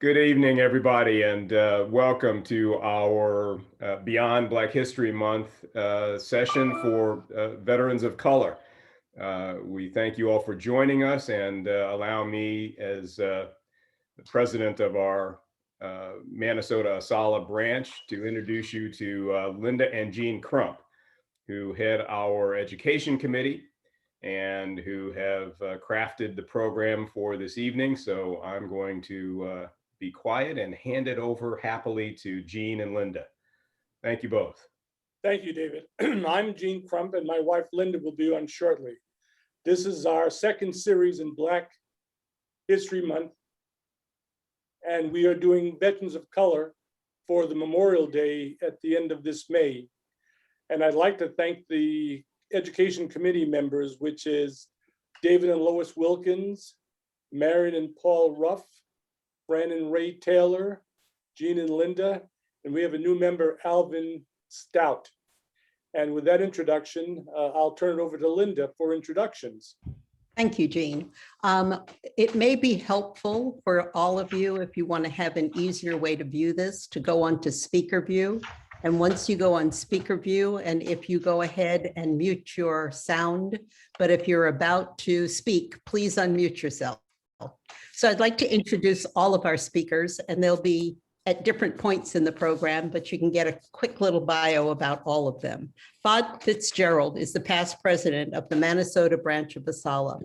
Good evening, everybody, and welcome to our Beyond Black History Month session for Veterans of Color. We thank you all for joining us and allow me as the president of our Manasota ASALH branch to introduce you to Linda and Jean Crump, who head our education committee and who have crafted the program for this evening. So I'm going to be quiet and hand it over happily to Jean and Linda. Thank you both. Thank you, David. I'm Jean Crump, and my wife Linda will be on shortly. This is our second series in Black History Month, and we are doing Veterans of Color for the Memorial Day at the end of this May. And I'd like to thank the Education Committee members, which is David and Lois Wilkins, Marion and Paul Ruff, Brandon Ray Taylor, Jean and Linda, and we have a new member, Alvin Stout. And with that introduction, I'll turn it over to Linda for introductions. Thank you, Jean. It may be helpful for all of you if you want to have an easier way to view this, to go on to speaker view. And once you go on speaker view, and if you go ahead and mute your sound, but if you're about to speak, please unmute yourself. So I'd like to introduce all of our speakers, and they'll be at different points in the program, but you can get a quick little bio about all of them. Bob Fitzgerald is the past president of the Manasota branch of ASALH.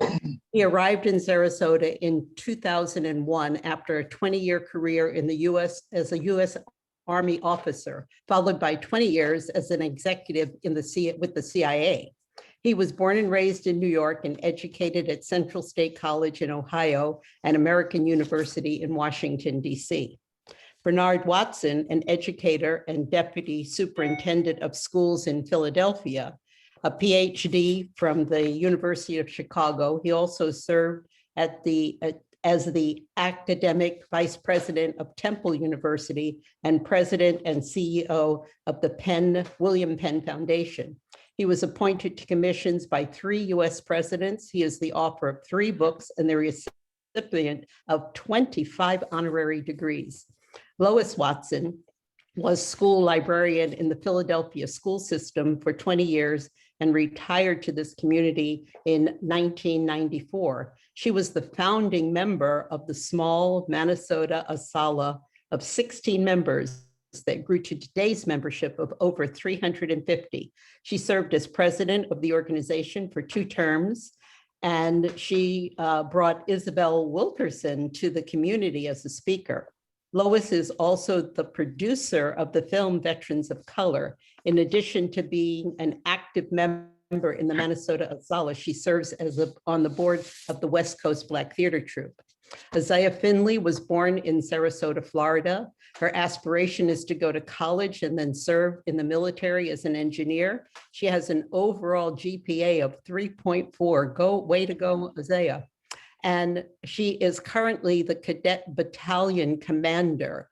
He arrived in Sarasota in 2001 after a 20-year career in the U.S. as a U.S. Army officer, followed by 20 years as an executive with the CIA. He was born and raised in New York and educated at Central State College in Ohio and American University in Washington, D.C. Bernard Watson, an educator and deputy superintendent of schools in Philadelphia, a PhD from the University of Chicago. He also served as the academic vice president of Temple University and president and CEO of the William Penn Foundation. He was appointed to commissions by 3 U.S. presidents. He is the author of 3 books and the recipient of 25 honorary degrees. Lois Watson was school librarian in the Philadelphia school system for 20 years and retired to this community in 1994. She was the founding member of the small Manasota ASALH of 16 members that grew to today's membership of over 350. She served as president of the organization for 2 terms, and she brought Isabel Wilkerson to the community as a speaker. Lois is also the producer of the film Veterans of Color. In addition to being an active member in the Manasota ASALH, she serves as on the board of the West Coast Black Theater Troupe. Isaiah Finley was born in Sarasota, Florida. Her aspiration is to go to college and then serve in the military as an engineer. She has an overall GPA of 3.4. Way to go, Isaiah. And she is currently the cadet battalion commander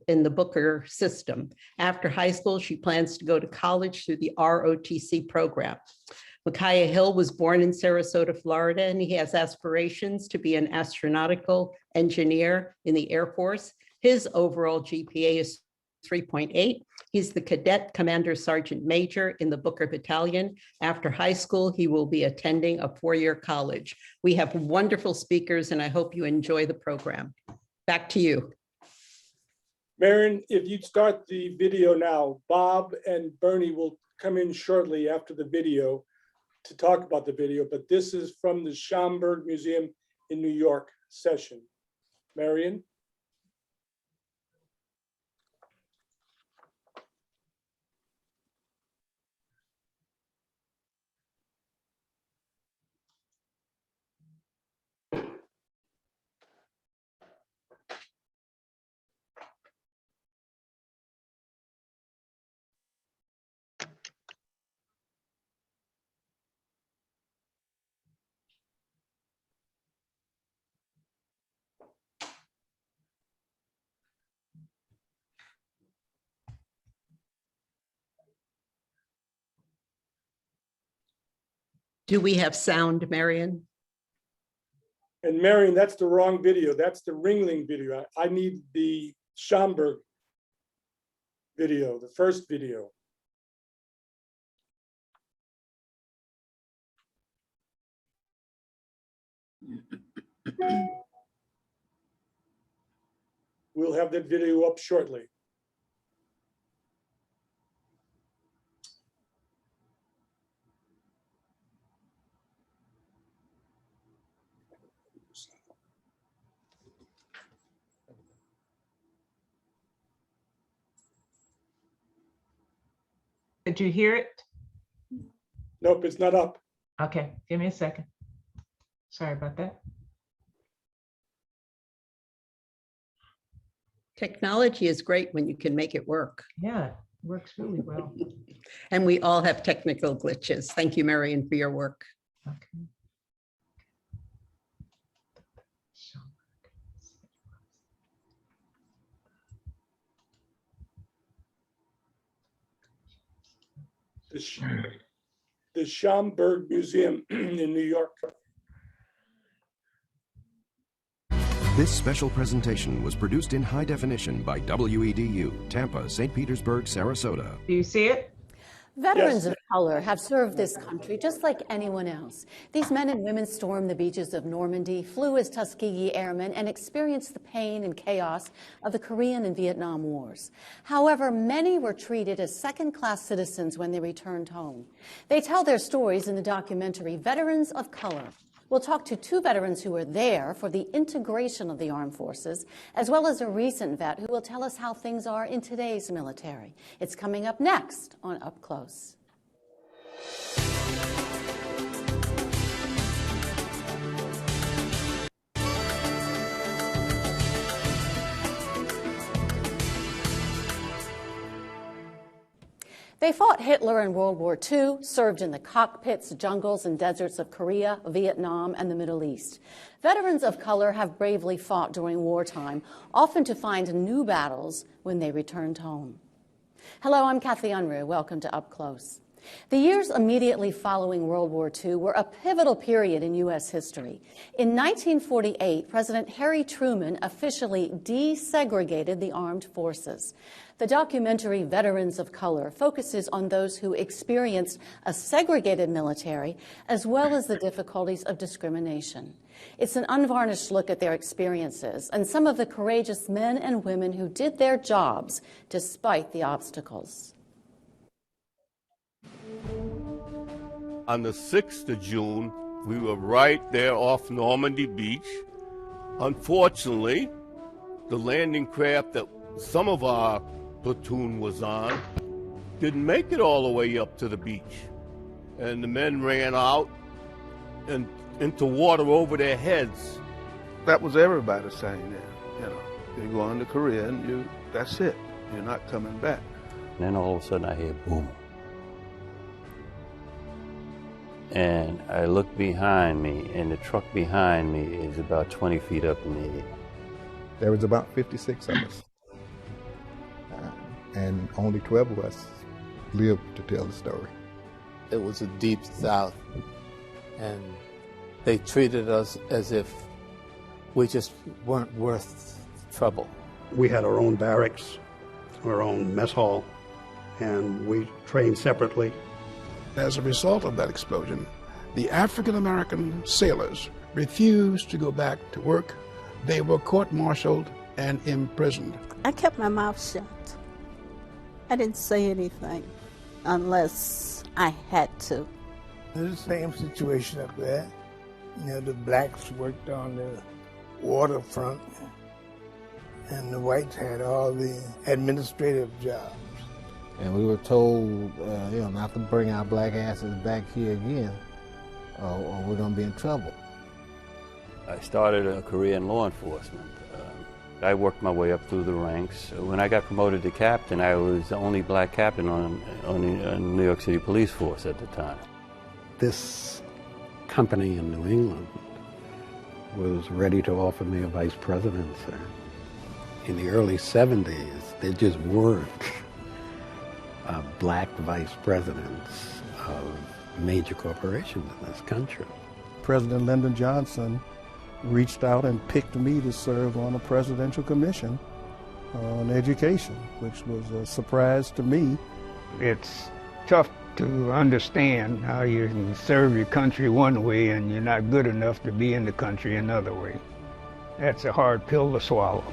in the Booker system. After high school, she plans to go to college through the ROTC program. Micaiah Hill was born in Sarasota, Florida, and he has aspirations to be an astronautical engineer in the Air Force. His overall GPA is 3.8. He's the cadet commander sergeant major in the Booker Battalion. After high school, he will be attending a 4-year college. We have wonderful speakers, and I hope you enjoy the program. Back to you. Marion, if you'd start the video now, Bob and Bernie will come in shortly after the video to talk about the video, but this is from the Schomburg Museum in New York session. Marion? Do we have sound, Marion? And Marion, that's the wrong video. That's the Ringling video. I need the Schomburg video, the first video. We'll have that video up shortly. Did you hear it? Nope, it's not up. Okay, give me a second. Sorry about that. Technology is great when you can make it work. Yeah, it works really well. And we all have technical glitches. Thank you, Marion, for your work. Okay. The Schomburg Museum in New York. This special presentation was produced in high definition by WEDU, Tampa, St. Petersburg, Sarasota. Do you see it? Veterans Yes. of color have served this country just like anyone else. These men and women stormed the beaches of Normandy, flew as Tuskegee Airmen, and experienced the pain and chaos of the Korean and Vietnam Wars. However, many were treated as second-class citizens when they returned home. They tell their stories in the documentary Veterans of Color. We'll talk to two veterans who were there for the integration of the armed forces, as well as a recent vet who will tell us how things are in today's military. It's coming up next on Up Close. They fought Hitler in World War II, served in the cockpits, jungles, and deserts of Korea, Vietnam, and the Middle East. Veterans of color have bravely fought during wartime, often to find new battles when they returned home. Hello, I'm Kathy Unruh. Welcome to Up Close. The years immediately following World War II were a pivotal period in U.S. history. In 1948, President Harry Truman officially desegregated the armed forces. The documentary Veterans of Color focuses on those who experienced a segregated military, as well as the difficulties of discrimination. It's an unvarnished look at their experiences and some of the courageous men and women who did their jobs despite the obstacles. On the 6th of June, we were right there off Normandy Beach. Unfortunately, the landing craft that some of our platoon was on didn't make it all the way up to the beach. And the men ran out and into water over their heads. That was everybody saying that, you know, you're going to Korea and that's it. You're not coming back. And then all of a sudden I hear boom. And I look behind me, and the truck behind me is about 20 feet up in the air. There was about 56 of us. And only 12 of us lived to tell the story. It was a deep south, and they treated us as if we just weren't worth trouble. We had our own barracks, our own mess hall, and we trained separately. As a result of that explosion, the African-American sailors refused to go back to work. They were court-martialed and imprisoned. I kept my mouth shut. I didn't say anything unless I had to. It was the same situation up there. You know, the blacks worked on the waterfront, and the whites had all the administrative jobs. And we were told, not to bring our black asses back here again, or we're going to be in trouble. I started a career in law enforcement. I worked my way up through the ranks. When I got promoted to captain, I was the only black captain on the New York City police force at the time. This company in New England was ready to offer me a vice presidency. In the early 70s, there just weren't black vice presidents of major corporations in this country. President Lyndon Johnson reached out and picked me to serve on a presidential commission on education, which was a surprise to me. It's tough to understand how you can serve your country one way and you're not good enough to be in the country another way. That's a hard pill to swallow.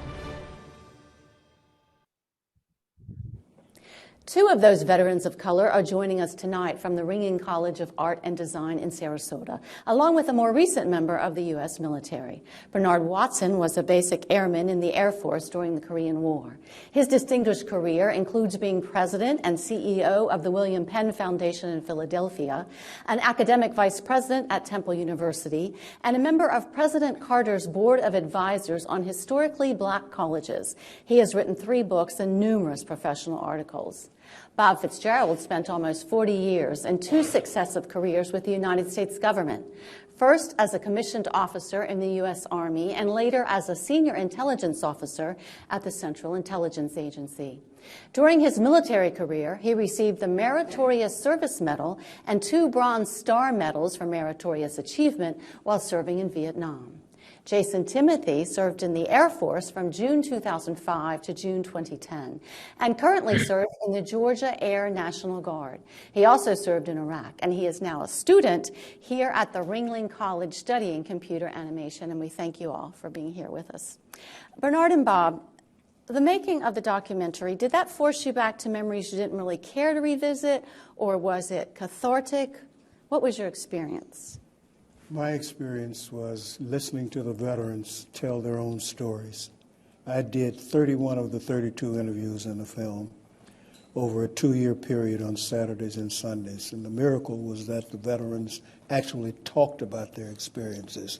Two of those veterans of color are joining us tonight from the Ringling College of Art and Design in Sarasota, along with a more recent member of the U.S. military. Bernard Watson was a basic airman in the Air Force during the Korean War. His distinguished career includes being president and CEO of the William Penn Foundation in Philadelphia, an academic vice president at Temple University, and a member of President Carter's Board of Advisors on historically black colleges. He has written 3 books and numerous professional articles. Bob Fitzgerald spent almost 40 years and 2 successive careers with the United States government, first as a commissioned officer in the U.S. Army and later as a senior intelligence officer at the Central Intelligence Agency. During his military career, he received the Meritorious Service Medal and 2 Bronze Star Medals for meritorious achievement while serving in Vietnam. Jason Timothy served in the Air Force from June 2005 to June 2010 and currently serves in the Georgia Air National Guard. He also served in Iraq, and he is now a student here at the Ringling College studying computer animation, and we thank you all for being here with us. Bernard and Bob, the making of the documentary, did that force you back to memories you didn't really care to revisit, or was it cathartic? What was your experience? My experience was listening to the veterans tell their own stories. I did 31 of the 32 interviews in the film over a 2-year period on Saturdays and Sundays. And the miracle was that the veterans actually talked about their experiences.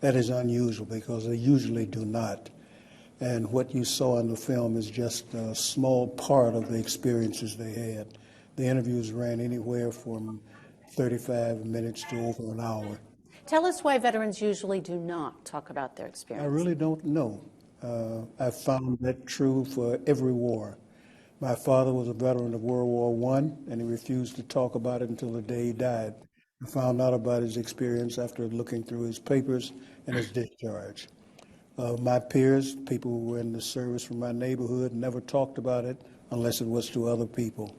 That is unusual because they usually do not. And what you saw in the film is just a small part of the experiences they had. The interviews ran anywhere from 35 minutes to over an hour. Tell us why veterans usually do not talk about their experience. I really don't know. I've found that true for every war. My father was a veteran of World War I, and he refused to talk about it until the day he died. I found out about his experience after looking through his papers and his discharge. My peers, people who were in the service from my neighborhood, never talked about it unless it was to other people.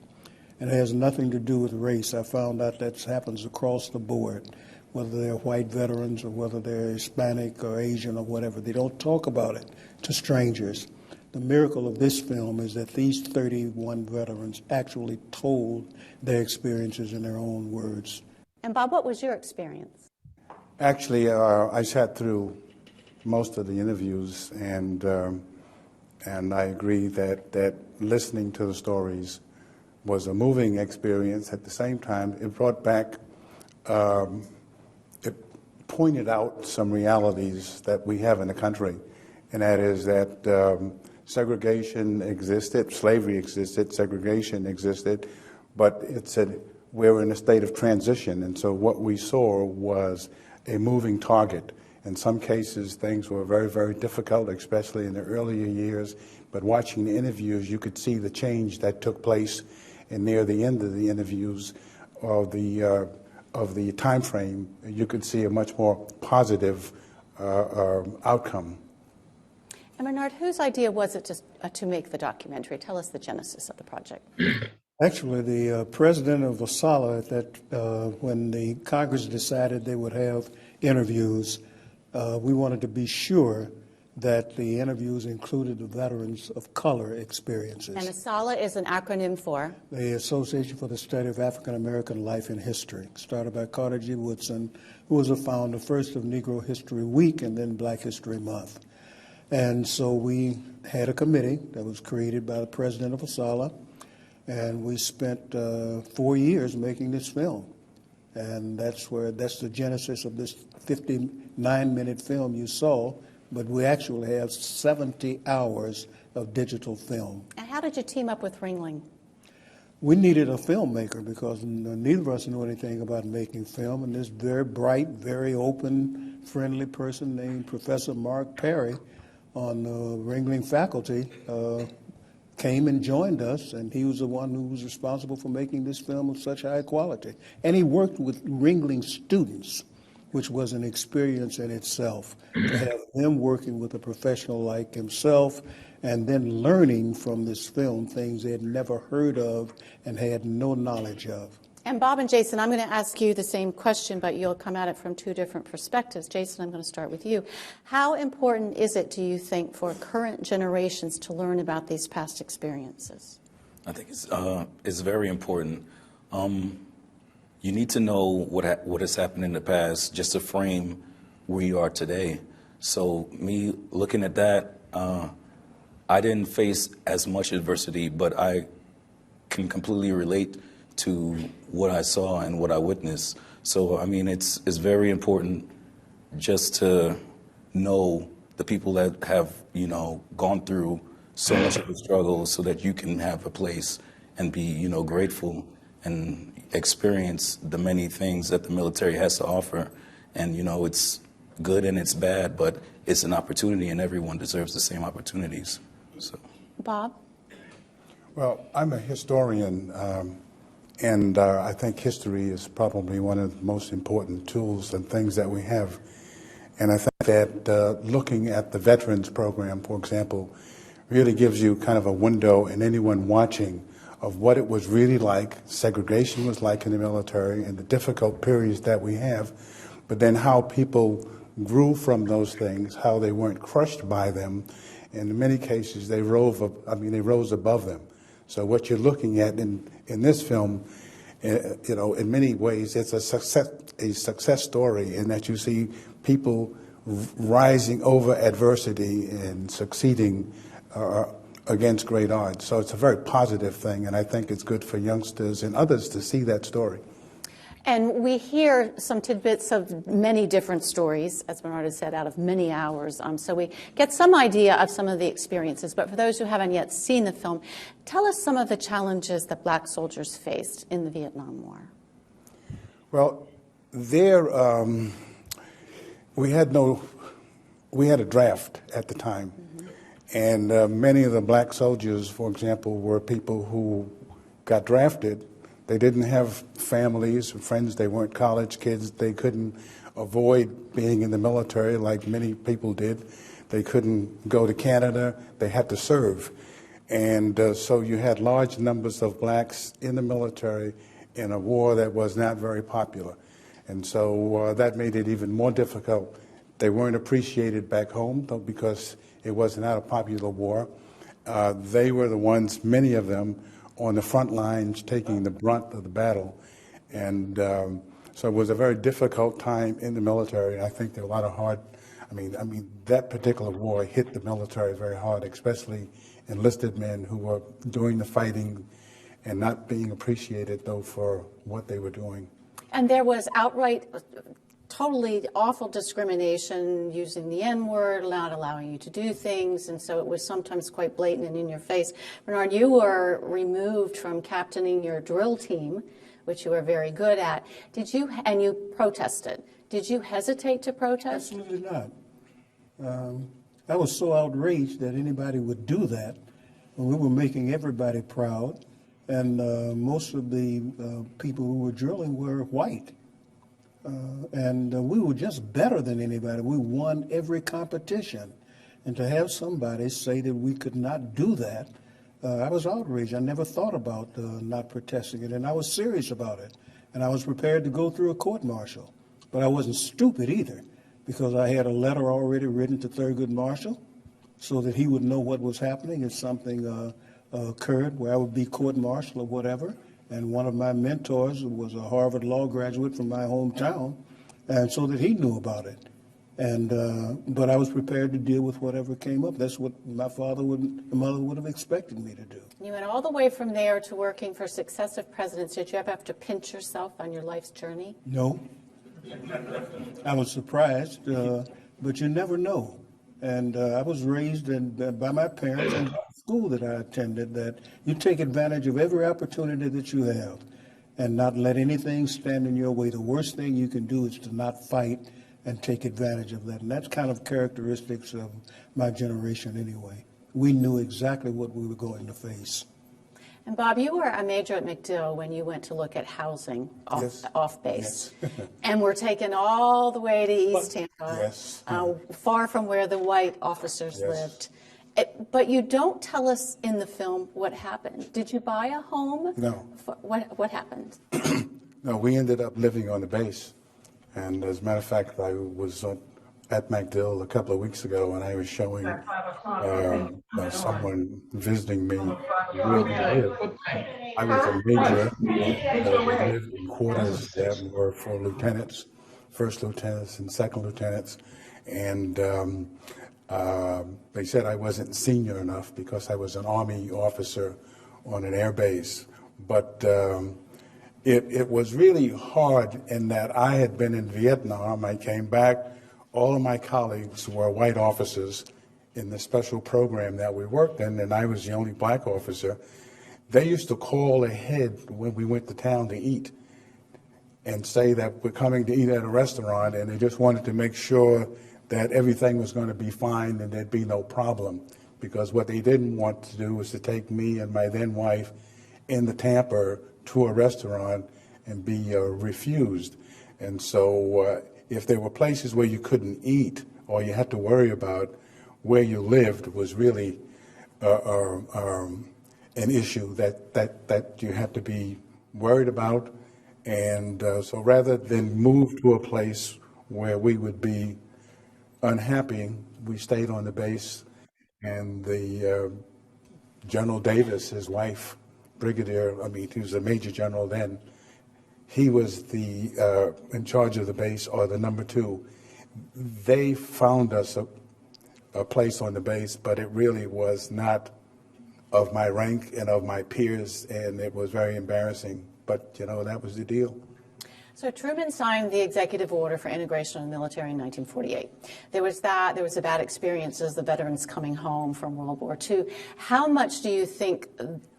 And it has nothing to do with race. I found out that happens across the board, whether they're white veterans or whether they're Hispanic or Asian or whatever. They don't talk about it to strangers. The miracle of this film is that these 31 veterans actually told their experiences in their own words. And Bob, what was your experience? Actually, I sat through most of the interviews, and I agree that listening to the stories was a moving experience. At the same time, it brought back it pointed out some realities that we have in the country, and that is that segregation existed, slavery existed, segregation existed, but it said we're in a state of transition, and so what we saw was a moving target. In some cases, things were very, very difficult, especially in the earlier years, but watching the interviews, you could see the change that took place, and near the end of the interviews of the time frame, you could see a much more positive outcome. And Bernard, whose idea was it to make the documentary? Tell us the genesis of the project. Actually, the president of VASALA, when the Congress decided they would have interviews, we wanted to be sure that the interviews included the veterans of color experiences. And ASALA is an acronym for? The Association for the Study of African American Life and History, started by Carter G. Woodson, who was a founder first of Negro History Week and then Black History Month. And so we had a committee that was created by the president of ASALA, and we spent 4 years making this film. And that's the genesis of this 59-minute film you saw, but we actually have 70 hours of digital film. And how did you team up with Ringling? We needed a filmmaker because neither of us knew anything about making film, and this very bright, very open, friendly person named Professor Mark Perry on the Ringling faculty came and joined us, and he was the one who was responsible for making this film of such high quality. And he worked with Ringling students which was an experience in itself to have them working with a professional like himself and then learning from this film things they had never heard of and had no knowledge of. And Bob and Jason, I'm going to ask you the same question, but you'll come at it from two different perspectives. Jason, I'm going to start with you. How important is it, do you think, for current generations to learn about these past experiences? I think it's very important. You need to know what has happened in the past just to frame where you are today. So me looking at that, I didn't face as much adversity, but I can completely relate to what I saw and what I witnessed. So, I mean, it's very important just to know the people that have, you know, gone through so much of the struggle so that you can have a place and be, you know, grateful and experience the many things that the military has to offer. And, you know, it's good and it's bad, but it's an opportunity and everyone deserves the same opportunities. So. Bob? Well, I'm a historian, and I think history is probably one of the most important tools and things that we have. And I think that looking at the Veterans Program, for example, really gives you kind of a window, and anyone watching, of what it was really like, segregation was like in the military, and the difficult periods that we have, but then how people grew from those things, how they weren't crushed by them. And in many cases, they rose above them. So what you're looking at in this film, you know, in many ways, it's a success story in that you see people rising over adversity and succeeding against great odds. So it's a very positive thing, and I think it's good for youngsters and others to see that story. And we hear some tidbits of many different stories, as Bernard has said, out of many hours. So we get some idea of some of the experiences. But for those who haven't yet seen the film, tell us some of the challenges that black soldiers faced in the Vietnam War. Well, there we had a draft at the time. And many of the black soldiers, for example, were people who got drafted. They didn't have families or friends. They weren't college kids. They couldn't avoid being in the military like many people did. They couldn't go to Canada. They had to serve. And so you had large numbers of blacks in the military in a war that was not very popular. And so that made it even more difficult. They weren't appreciated back home, though, because it was not a popular war. They were the ones, many of them, on the front lines taking the brunt of the battle. And so it was a very difficult time in the military. I think there were a lot of I mean, that particular war hit the military very hard, especially enlisted men who were doing the fighting and not being appreciated, though, for what they were doing. And there was outright, totally awful discrimination, using the N-word, not allowing you to do things, and so it was sometimes quite blatant and in your face. Bernard, you were removed from captaining your drill team, which you were very good at. And you protested. Did you hesitate to protest? Absolutely not. I was so outraged that anybody would do that. We were making everybody proud, and most of the people who were drilling were white. And we were just better than anybody. We won every competition. And to have somebody say that we could not do that, I was outraged. I never thought about not protesting it, and I was serious about it. And I was prepared to go through a court-martial. But I wasn't stupid either, because I had a letter already written to Thurgood Marshall so that he would know what was happening if something occurred where I would be court-martial or whatever. And one of my mentors was a Harvard Law graduate from my hometown, and so that he knew about it. And but I was prepared to deal with whatever came up. That's what my mother would have expected me to do. You went all the way from there to working for successive presidents. Did you ever have to pinch yourself on your life's journey? No. I was surprised, but you never know. And I was raised by my parents and the school that I attended that you take advantage of every opportunity that you have and not let anything stand in your way. The worst thing you can do is to not fight and take advantage of that. And that's kind of characteristics of my generation anyway. We knew exactly what we were going to face. And Bob, you were a major at MacDill when you went to look at housing off base. And we're taken all the way to East Tampa, far from where the white officers lived. But you don't tell us in the film what happened. Did you buy a home? No. What happened? No, we ended up living on the base. And as a matter of fact, I was at MacDill a couple of weeks ago, and I was showing someone visiting me where we live. I was a major. We lived in quarters that were for lieutenants, first lieutenants and second lieutenants. And they said I wasn't senior enough because I was an Army officer on an air base. But it was really hard in that I had been in Vietnam. I came back. All of my colleagues were white officers in the special program that we worked in, and I was the only black officer. They used to call ahead when we went to town to eat and say that we're coming to eat at a restaurant, and they just wanted to make sure that everything was going to be fine and there'd be no problem. Because what they didn't want to do was to take me and my then wife in the Tampa to a restaurant and be refused. And so if there were places where you couldn't eat or you had to worry about where you lived was really an issue that you had to be worried about. And so rather than move to a place where we would be unhappy, we stayed on the base. And the General Davis, his wife, Brigadier, he was a major general then, he was the in charge of the base, or the number 2. They found us a place on the base, but it really was not of my rank and of my peers, and it was very embarrassing. But, that was the deal. So Truman signed the executive order for integration of the military in 1948. There was the bad experiences, the veterans coming home from World War II. How much do you think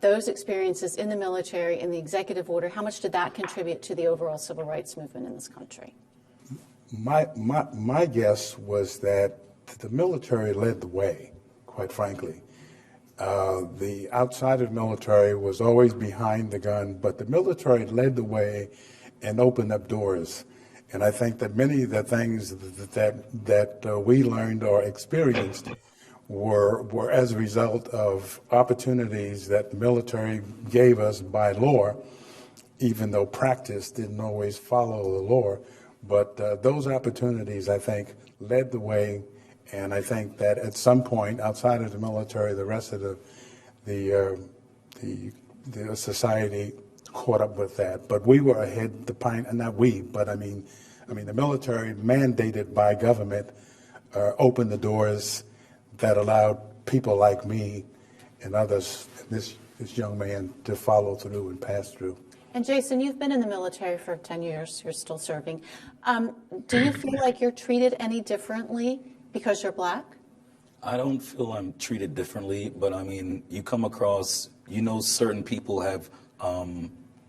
those experiences in the military, in the executive order, how much did that contribute to the overall civil rights movement in this country? My guess was that the military led the way, quite frankly. The outside of the military was always behind the gun, but the military led the way and opened up doors. And I think that many of the things that we learned or experienced were as a result of opportunities that the military gave us by law, even though practice didn't always follow the law. But those opportunities, I think, led the way. And I think that at some point, outside of the military, the rest of the society caught up with that. But we were ahead, not we, but I mean the military, mandated by government, opened the doors that allowed people like me and others, this young man, to follow through and pass through. And Jason, you've been in the military for 10 years. You're still serving. Do you feel like you're treated any differently because you're black? I don't feel I'm treated differently, but you come across, certain people have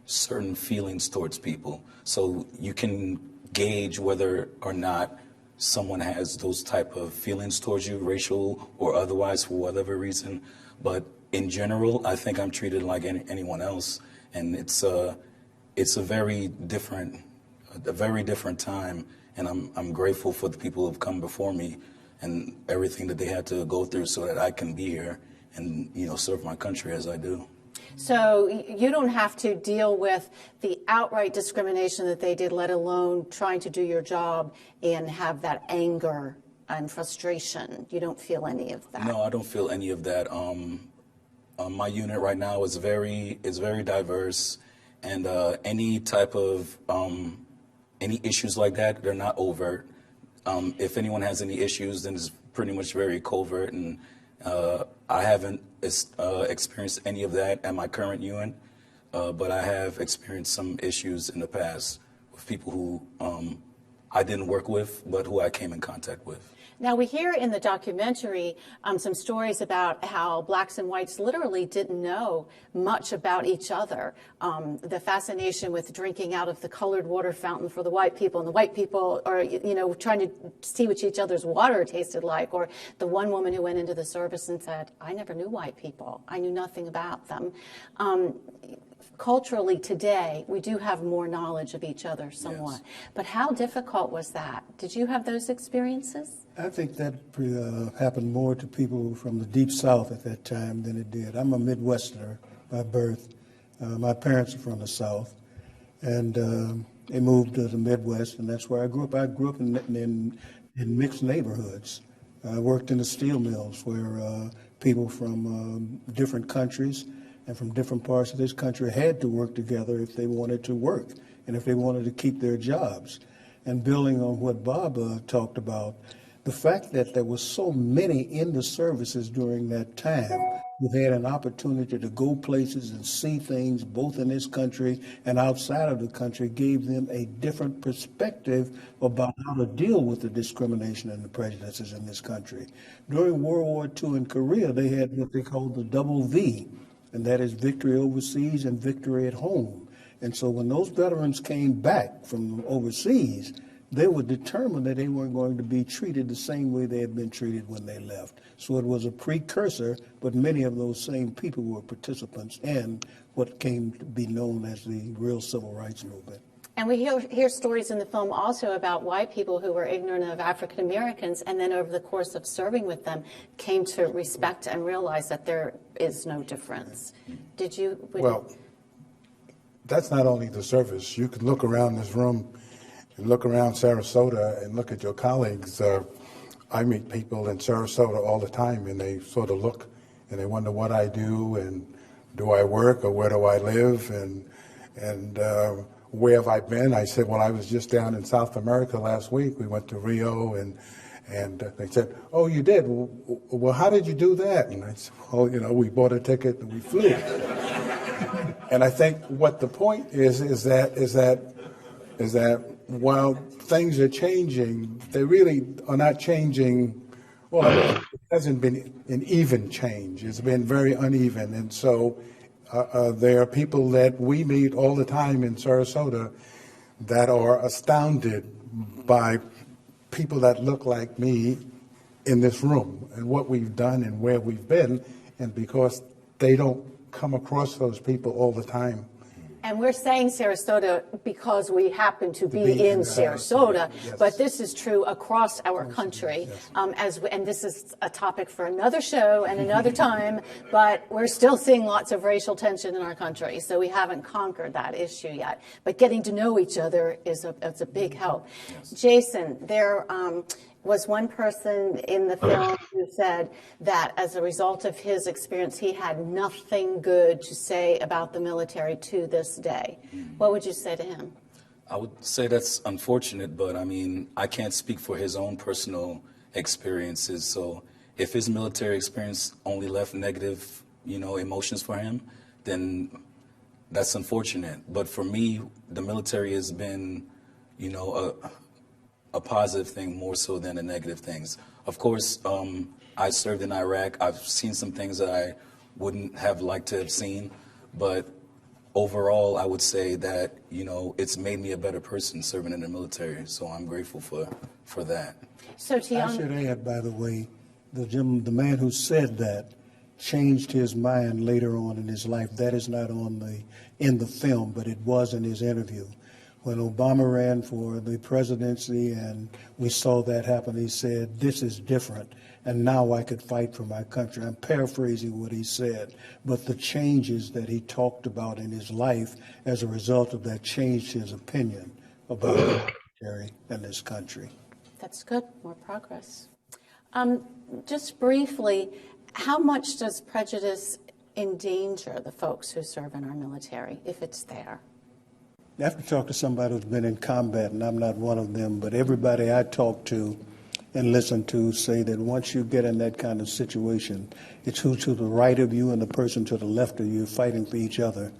certain feelings towards people. So you can gauge whether or not someone has those type of feelings towards you, racial or otherwise, for whatever reason. But in general, I think I'm treated like anyone else. And it's a very different time. And I'm grateful for the people who have come before me and everything that they had to go through so that I can be here and, serve my country as I do. So you don't have to deal with the outright discrimination that they did, let alone trying to do your job and have that anger and frustration. You don't feel any of that? No, I don't feel any of that. My unit right now is very diverse, and any type of any issues like that, they're not overt. If anyone has any issues, then it's pretty much very covert, and I haven't experienced any of that at my current unit, but I have experienced some issues in the past with people who I didn't work with, but who I came in contact with. Now, we hear in the documentary some stories about how blacks and whites literally didn't know much about each other. The fascination with drinking out of the colored water fountain for the white people, and the white people are, you know, trying to see what each other's water tasted like. Or the one woman who went into the service and said, I never knew white people. I knew nothing about them. Culturally today, we do have more knowledge of each other somewhat. Yes. But how difficult was that? Did you have those experiences? I think that happened more to people from the Deep South at that time than it did. I'm a Midwesterner by birth. My parents are from the South, and they moved to the Midwest, and that's where I grew up. I grew up in mixed neighborhoods. I worked in the steel mills where people from different countries and from different parts of this country had to work together if they wanted to work and if they wanted to keep their jobs. And building on what Bob talked about, the fact that there were so many in the services during that time who had an opportunity to go places and see things both in this country and outside of the country gave them a different perspective about how to deal with the discrimination and the prejudices in this country. During World War II in Korea, they had what they called the double V, and that is victory overseas and victory at home. And so when those veterans came back from overseas, they were determined that they weren't going to be treated the same way they had been treated when they left. So it was a precursor, but many of those same people were participants in what came to be known as the real civil rights movement. And we hear stories in the film also about white people who were ignorant of African Americans, and then over the course of serving with them came to respect and realize that there is no difference. Did you? Well, that's not only the service. You can look around this room and look around Sarasota and look at your colleagues. I meet people in Sarasota all the time, and they sort of look and they wonder what I do and do I work or where do I live and where have I been? I said, well, I was just down in South America last week. We went to Rio, and they said, oh, you did? Well, how did you do that? And I said, well, you know, we bought a ticket and we flew. And I think what the point is that while things are changing, they really are not changing. Well, it hasn't been an even change. It's been very uneven, and so. There are people that we meet all the time in Sarasota that are astounded by people that look like me in this room and what we've done and where we've been, and because they don't come across those people all the time. And we're saying Sarasota because we happen to be in Sarasota, yes. But this is true across our country. Yes. And this is a topic for another show and another time, but we're still seeing lots of racial tension in our country, so we haven't conquered that issue yet. But getting to know each other is a big help. Yes. Jason, there was one person in the film who said that as a result of his experience, he had nothing good to say about the military to this day. What would you say to him? I would say that's unfortunate, but I mean, I can't speak for his own personal experiences. So if his military experience only left negative, you know, emotions for him, then that's unfortunate. But for me, the military has been, you know, a positive thing more so than the negative things. Of course, I served in Iraq. I've seen some things that I wouldn't have liked to have seen, but overall, I would say that, you know, it's made me a better person serving in the military. So I'm grateful for that. So I should add, by the way, the man who said that changed his mind later on in his life. That is not in the film, but it was in his interview. When Obama ran for the presidency and we saw that happen, he said, this is different, and now I could fight for my country. I'm paraphrasing what he said, but the changes that he talked about in his life as a result of that changed his opinion about the military and this country. That's good, more progress. Just briefly, how much does prejudice endanger the folks who serve in our military, if it's there? I have to talk to somebody who's been in combat, and I'm not one of them, but everybody I talk to and listen to say that once you get in that kind of situation, it's who to the right of you and the person to the left of you fighting for each other.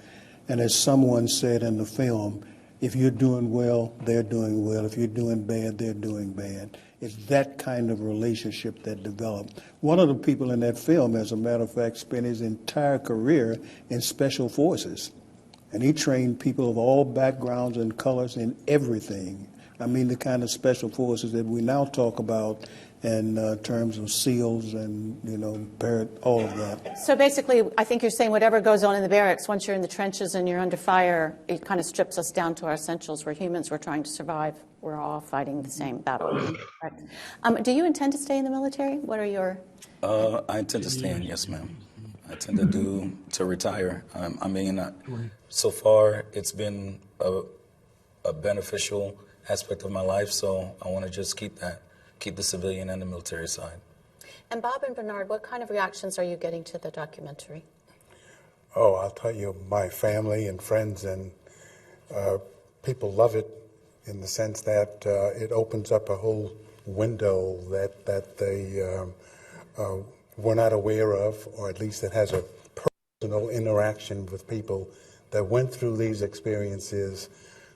And as someone said in the film, If you're doing well, they're doing well. If you're doing bad, they're doing bad. It's that kind of relationship that developed. One of the people in that film, as a matter of fact, spent his entire career in special forces. And he trained people of all backgrounds and colors in everything. I mean, the kind of special forces that we now talk about in terms of SEALs and, all of that. So basically, I think you're saying whatever goes on in the barracks, once you're in the trenches and you're under fire, it kind of strips us down to our essentials. We're humans, we're trying to survive. We're all fighting the same battle. Right? Do you intend to stay in the military? What are your... I intend to stay in, yes, ma'am. I intend to retire. So far, it's been a beneficial aspect of my life, so I want to just keep the civilian and the military side. And Bob and Bernard, what kind of reactions are you getting to the documentary? Oh, I'll tell you, my family and friends and people love it in the sense that it opens up a whole window that they were not aware of, or at least it has a personal interaction with people that went through these experiences,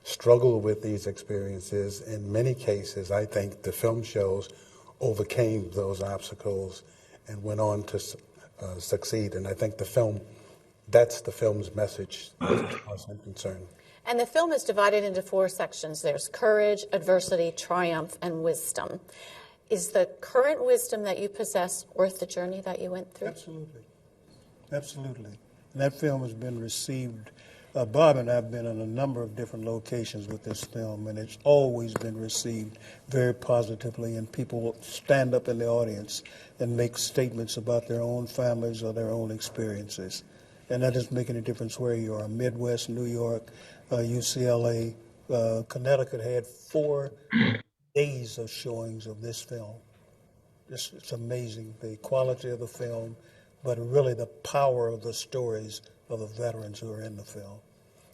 struggled with these experiences. In many cases, I think the film shows overcame those obstacles and went on to succeed. And I think that's the film's message as far as I'm concerned. And the film is divided into 4 sections. There's courage, adversity, triumph, and wisdom. Is the current wisdom that you possess worth the journey that you went through? Absolutely. Absolutely. And that film has been received. Bob and I have been in a number of different locations with this film, and it's always been received very positively, and people stand up in the audience and make statements about their own families or their own experiences. And that doesn't make any difference where you are, Midwest, New York, UCLA. Connecticut had 4 days of showings of this film. It's amazing, the quality of the film, but really the power of the stories of the veterans who are in the film.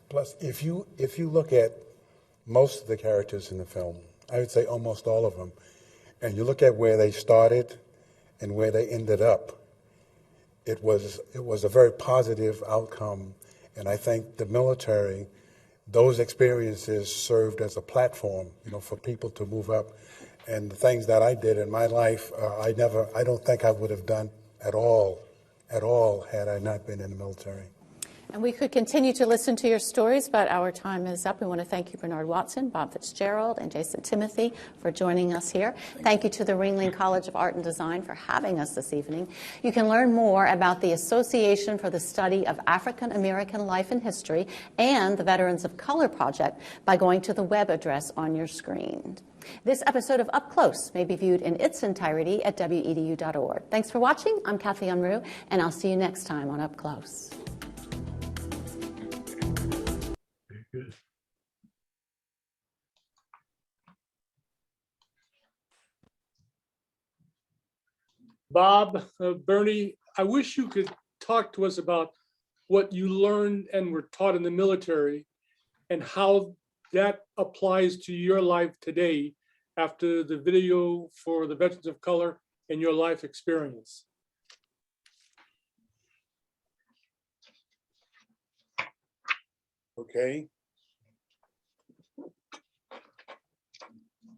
Plus, if you look at most of the characters in the film, I would say almost all of them, and you look at where they started and where they ended up, it was a very positive outcome. And I think the military, those experiences served as a platform, for people to move up. And the things that I did in my life, I don't think I would have done at all had I not been in the military. And we could continue to listen to your stories, but our time is up. We want to thank you, Bernard Watson, Bob Fitzgerald, and Jason Timothy for joining us here. Thank you to the Ringling College of Art and Design for having us this evening. You can learn more about the Association for the Study of African American Life and History and the Veterans of Color Project by going to the web address on your screen. This episode of Up Close may be viewed in its entirety at wedu.org. Thanks for watching. I'm Kathy Unruh, and I'll see you next time on Up Close. Good. Bob, Bernie, I wish you could talk to us about what you learned and were taught in the military and how that applies to your life today after the video for the Veterans of Color and your life experience. Okay.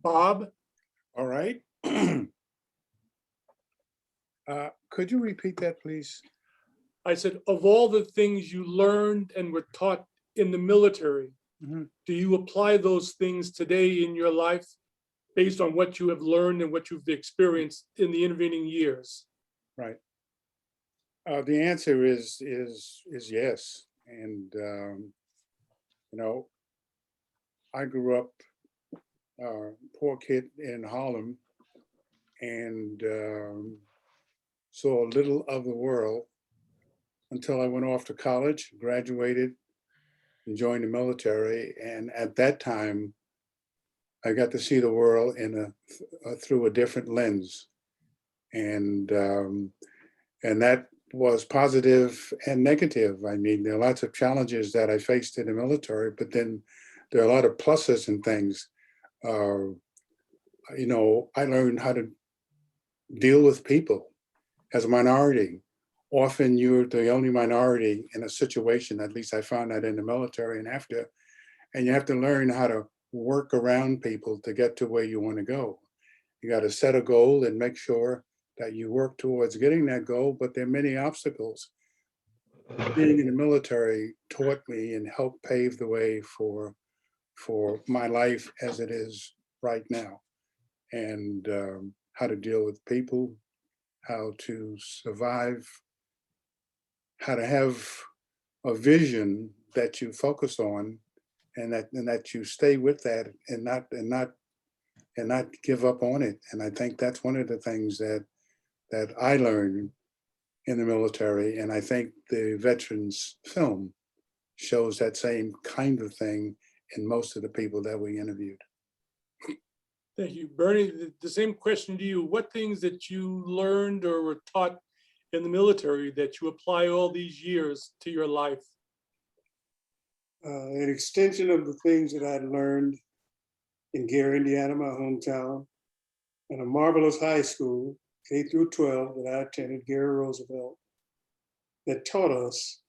Bob? All right. Could you repeat that, please? I said, of all the things you learned and were taught in the military, do you apply those things today in your life based on what you have learned and what you've experienced in the intervening years? Right. The answer is yes. And I grew up poor kid in Harlem and saw a little of the world until I went off to college, graduated, and joined the military. And at that time, I got to see the world through a different lens, and that was positive and negative. I mean, there are lots of challenges that I faced in the military, but then there are a lot of pluses and things. I learned how to deal with people as a minority. Often you're the only minority in a situation, at least I found that in the military and after. And you have to learn how to work around people to get to where you want to go. You got to set a goal and make sure that you work towards getting that goal, but there are many obstacles. Being in the military taught me and helped pave the way for my life as it is right now, and how to deal with people, how to survive, how to have a vision that you focus on, and that you stay with that and not give up on it. And I think that's one of the things that I learned in the military, and I think the veterans film shows that same kind of thing in most of the people that we interviewed. Thank you. Bernie, the same question to you. What things that you learned or were taught in the military that you apply all these years to your life? An extension of the things that I learned in Gary, Indiana, my hometown, and a marvelous high school, K through 12, that I attended, Gary Roosevelt, that taught us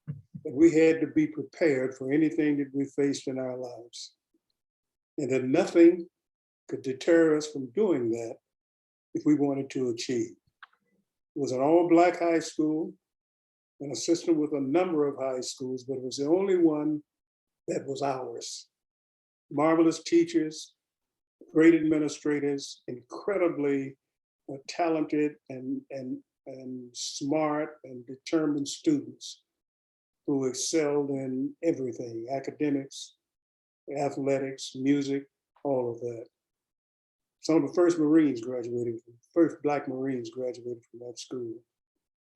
that we had to be prepared for anything that we faced in our lives, and that nothing could deter us from doing that if we wanted to achieve. It was an all-Black high school, and a system with a number of high schools, but it was the only one that was ours. Marvelous teachers, great administrators, incredibly talented and smart and determined students who excelled in everything: academics, athletics, music, all of that. Some of the first Marines graduated, first Black Marines graduated from that school.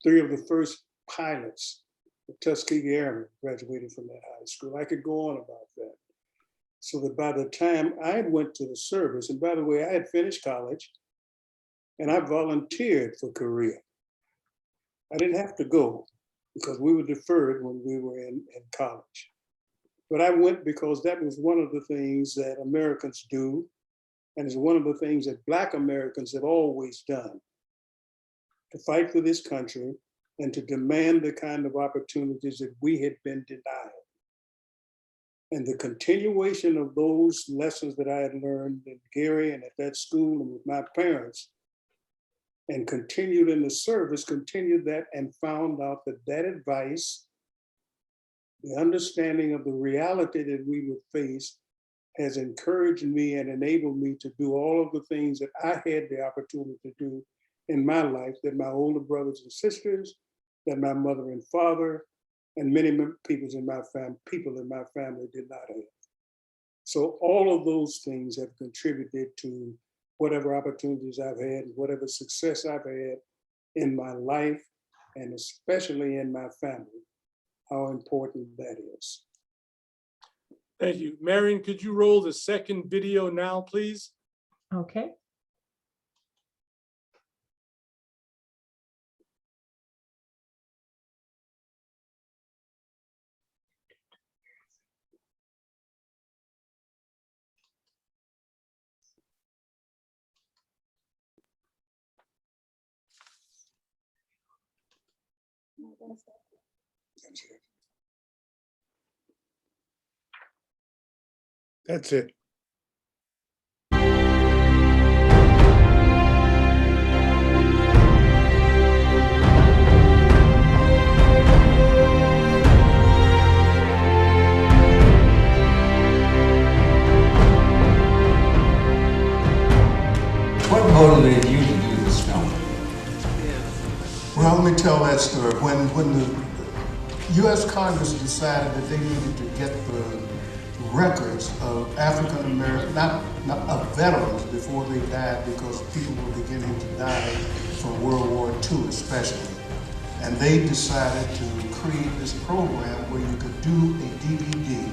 3 of the first pilots, the Tuskegee Airmen, graduated from that high school. I could go on about that. So that by the time I went to the service, and by the way, I had finished college and I volunteered for Korea. I didn't have to go because we were deferred when we were in college. But I went because that was one of the things that Americans do, and it's one of the things that Black Americans have always done, to fight for this country and to demand the kind of opportunities that we had been denied. And the continuation of those lessons that I had learned in Gary and at that school and with my parents, and continued in the service, continued that and found out that that advice, the understanding of the reality that we would face, has encouraged me and enabled me to do all of the things that I had the opportunity to do in my life that my older brothers and sisters, that my mother and father, and many people in my family did not have. So all of those things have contributed to whatever opportunities I've had, whatever success I've had in my life, and especially in my family, how important that is. Thank you. Marion, could you roll the second video now, please? Okay. That's it. What motivated you to do this film? Well, let me tell that story. When the U.S. Congress decided that they needed to get the records of African American, not of veterans before they died, because people were beginning to die from World War II especially. And they decided to create this program where you could do a DVD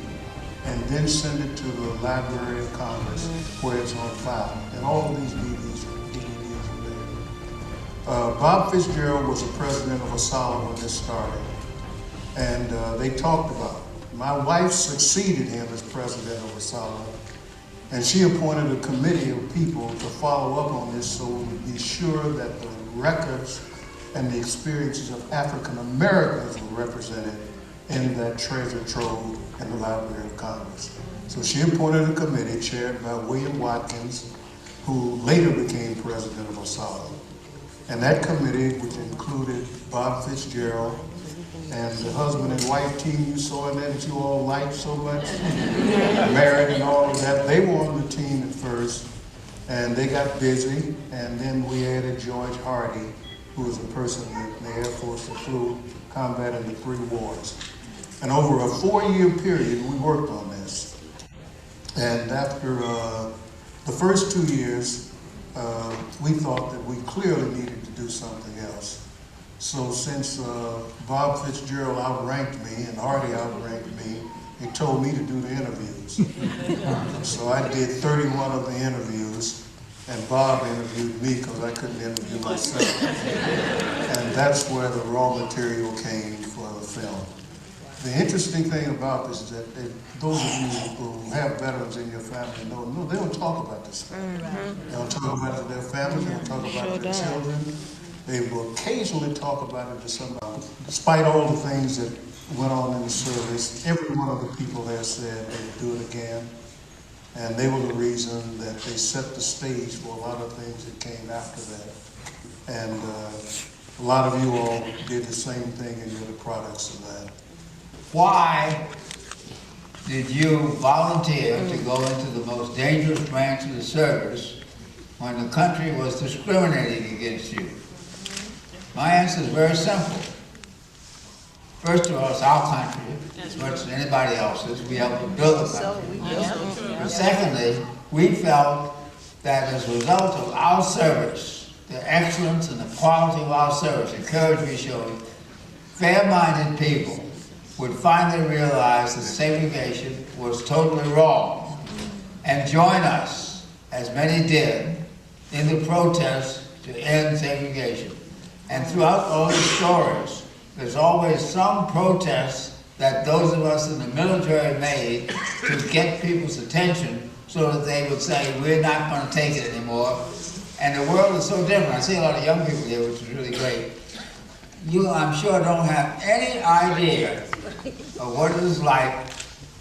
and then send it to the Library of Congress where it's on file. And all of these DVDs are there. Bob Fitzgerald was the president of ASALH when this started. And they talked about it. My wife succeeded him as president of ASALH, and she appointed a committee of people to follow up on this so we would be sure that the records and the experiences of African Americans were represented in that treasure trove in the Library of Congress. So she appointed a committee chaired by William Watkins, who later became president of OSALA. And that committee, which included Bob Fitzgerald and the husband and wife team you saw in there that you all liked so much, married and all of that, they were on the team at first, and they got busy, and then we added George Hardy, who was a person in the Air Force that flew combat in the 3 wars. And over a 4-year period, we worked on this. And after the first 2 years, we thought that we clearly needed to do something else. So since Bob Fitzgerald outranked me and Hardy outranked me, he told me to do the interviews. So I did 31 of the interviews, and Bob interviewed me because I couldn't interview myself. And that's where the raw material came for the film. The interesting thing about this is that those of you who have veterans in your family know they don't talk about this stuff. They don't talk about it to their families, they don't talk about it to their children. They will occasionally talk about it to somebody. Despite all the things that went on in the service, every one of the people there said they'd do it again. And they were the reason that they set the stage for a lot of things that came after that. And a lot of you all did the same thing and you're the products of that. Why did you volunteer to go into the most dangerous branch of the service when the country was discriminating against you? My answer is very simple. First of all, it's our country as much as anybody else's. We helped to build the country. And secondly, we felt that as a result of our service, the excellence and the quality of our service, the courage we showed, fair-minded people would finally realize that segregation was totally wrong and join us, as many did, in the protests to end segregation. And throughout all the stories, there's always some protest that those of us in the military made to get people's attention so that they would say, we're not going to take it anymore. And the world is so different. I see a lot of young people here, which is really great. You, I'm sure, don't have any idea of what it is like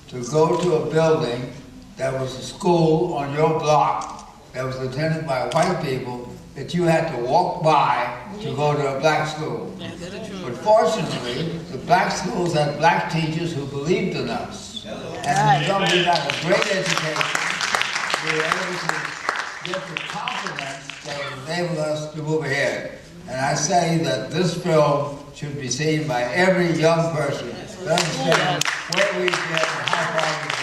to go to a building that was a school on your block that was attended by white people that you had to walk by to go to a black school. But fortunately, the black schools had black teachers who believed in us. And we got a great education. We were able to get the confidence that would enable us to move ahead. And I say that this film should be seen by every young person to understand where we've been and how far we've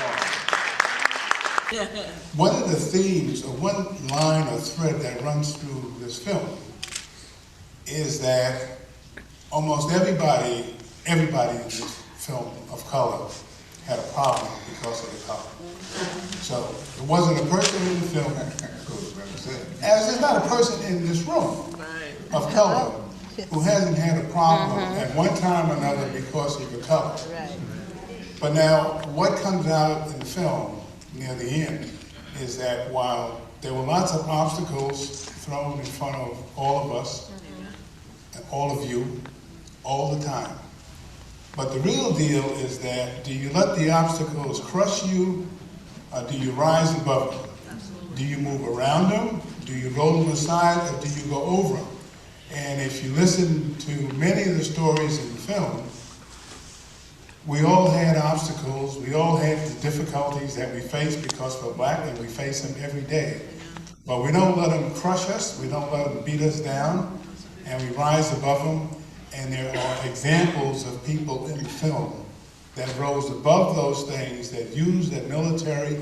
gone. One of the themes, or one line or thread that runs through this film is that almost everybody in this film of color had a problem because of the color. So it wasn't a person in the film, as there's not a person in this room of color who hasn't had a problem at one time or another because of the color. But now, what comes out in the film near the end is that while there were lots of obstacles thrown in front of all of us, and all of you, all the time, but the real deal is that do you let the obstacles crush you, or do you rise above them? Do you move around them? Do you roll them aside, or do you go over them? And if you listen to many of the stories in the film, we all had obstacles, we all had the difficulties that we face because we're black, and we face them every day. But we don't let them crush us, we don't let them beat us down, and we rise above them. And there are examples of people in the film that rose above those things, that used their military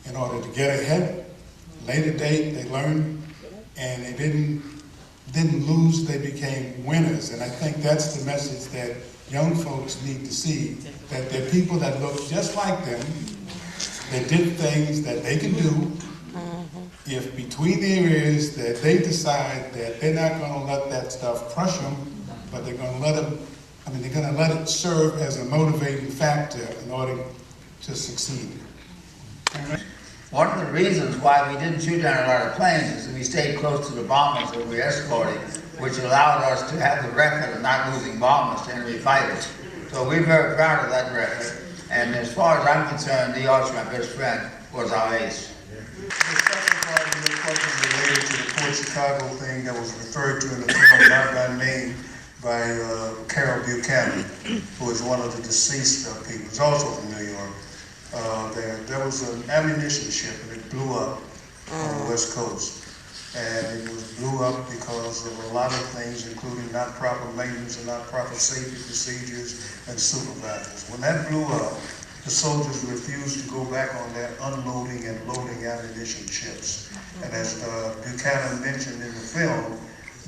in order to get ahead. Later date, they learned, and they didn't lose, they became winners. And I think that's the message that young folks need to see, that there are people that look just like them, that did things that they can do, if between their ears that they decide that they're not going to let that stuff crush them, but they're going to let them, they're going to let it serve as a motivating factor in order to succeed. One of the reasons why we didn't shoot down a lot of planes is that we stayed close to the bombers that we were escorting, which allowed us to have the record of not losing bombers to enemy fighters. So we're very proud of that record. And as far as I'm concerned, Lee Archer, my best friend, was our ace. The second part of your question related to the Port Chicago thing that was referred to in the film, not by name, by Carol Buchanan, who is one of the deceased people. He's also from New York. There was an ammunition ship and it blew up on the West Coast. And it was blew up because of a lot of things, including not proper maintenance and not proper safety procedures and supervisors. When that blew up, the soldiers refused to go back on that unloading and loading ammunition ships. And as Buchanan mentioned in the film,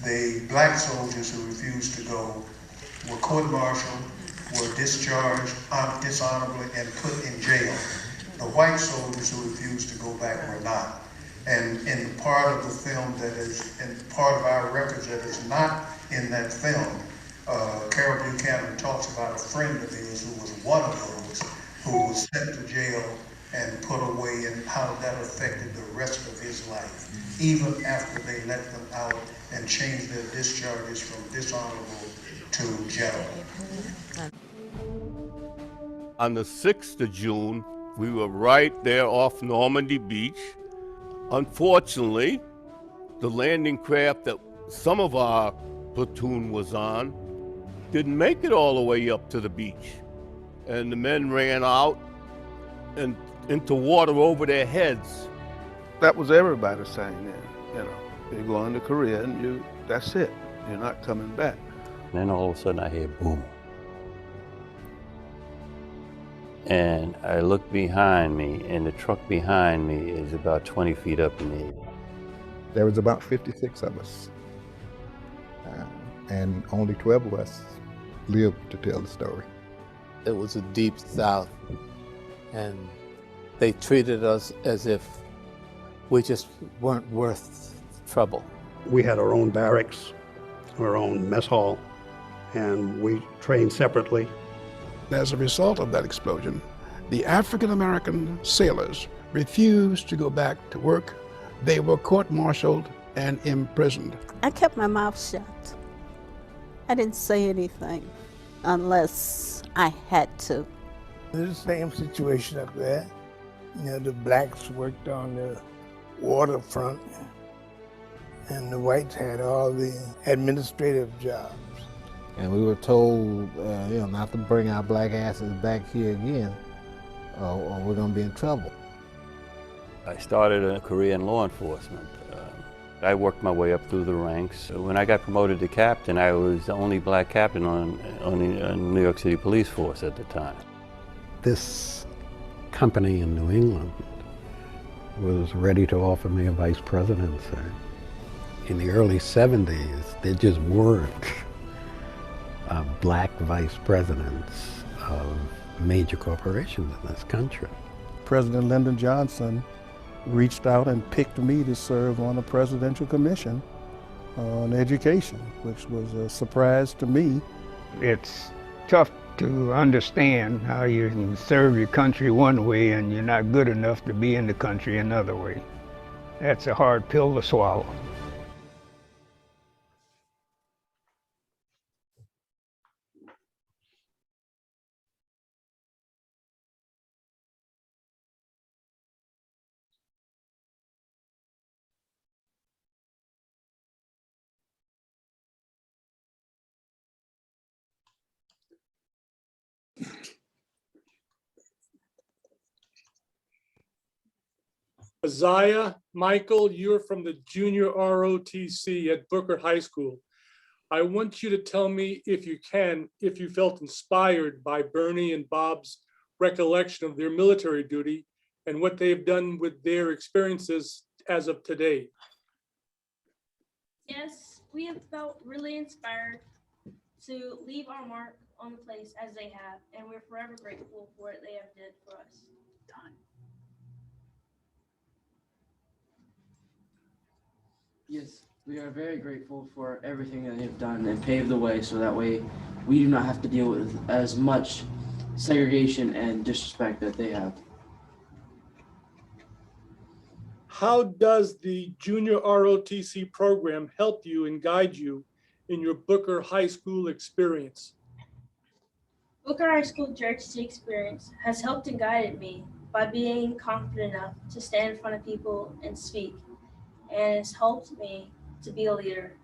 the black soldiers who refused to go were court-martialed, were discharged dishonorably, and put in jail. The white soldiers who refused to go back were not. And in the part of the film that is, in part of our records that is not in that film, Carol Buchanan talks about a friend of his who was one of those who was sent to jail and put away, and how that affected the rest of his life, even after they let them out and changed their discharges from dishonorable to general. On the 6th of June, we were right there off Normandy Beach. Unfortunately, the landing craft that some of our platoon was on didn't make it all the way up to the beach. And the men ran out and into water over their heads. That was everybody saying that, you go into Korea and that's it. You're not coming back. And then all of a sudden I hear boom. And I look behind me, and the truck behind me is about 20 feet up in the air. There was about 56 of us, and only 12 of us lived to tell the story. It was a deep South, and they treated us as if we just weren't worth trouble. We had our own barracks, our own mess hall, and we trained separately. As a result of that explosion, the African-American sailors refused to go back to work. They were court-martialed and imprisoned. I kept my mouth shut. I didn't say anything unless I had to. It's the same situation up there. The blacks worked on the waterfront, and the whites had all the administrative jobs. And we were told, not to bring our black asses back here again, or we're going to be in trouble. I started a career in law enforcement. I worked my way up through the ranks. When I got promoted to captain, I was the only black captain on the New York City Police Force at the time. This company in New England was ready to offer me a vice presidency. In the early 70s, there just weren't black vice presidents of major corporations in this country. President Lyndon Johnson reached out and picked me to serve on a presidential commission on education, which was a surprise to me. It's tough to understand how you can serve your country one way and you're not good enough to be in the country another way. That's a hard pill to swallow. Isaiah Michael, you're from the junior ROTC at Booker High School. I want you to tell me, if you can, if you felt inspired by Bernie and Bob's recollection of their military duty and what they've done with their experiences as of today. Yes, we have felt really inspired to leave our mark on the place as they have, and we're forever grateful for what they have did for us. Yes, we are very grateful for everything that they've done and paved the way so that way we do not have to deal with as much segregation and disrespect that they have. How does the junior ROTC program help you and guide you in your Booker High School experience? Booker High School JRTC experience has helped and guided me by being confident enough to stand in front of people and speak, and it's helped me to be a leader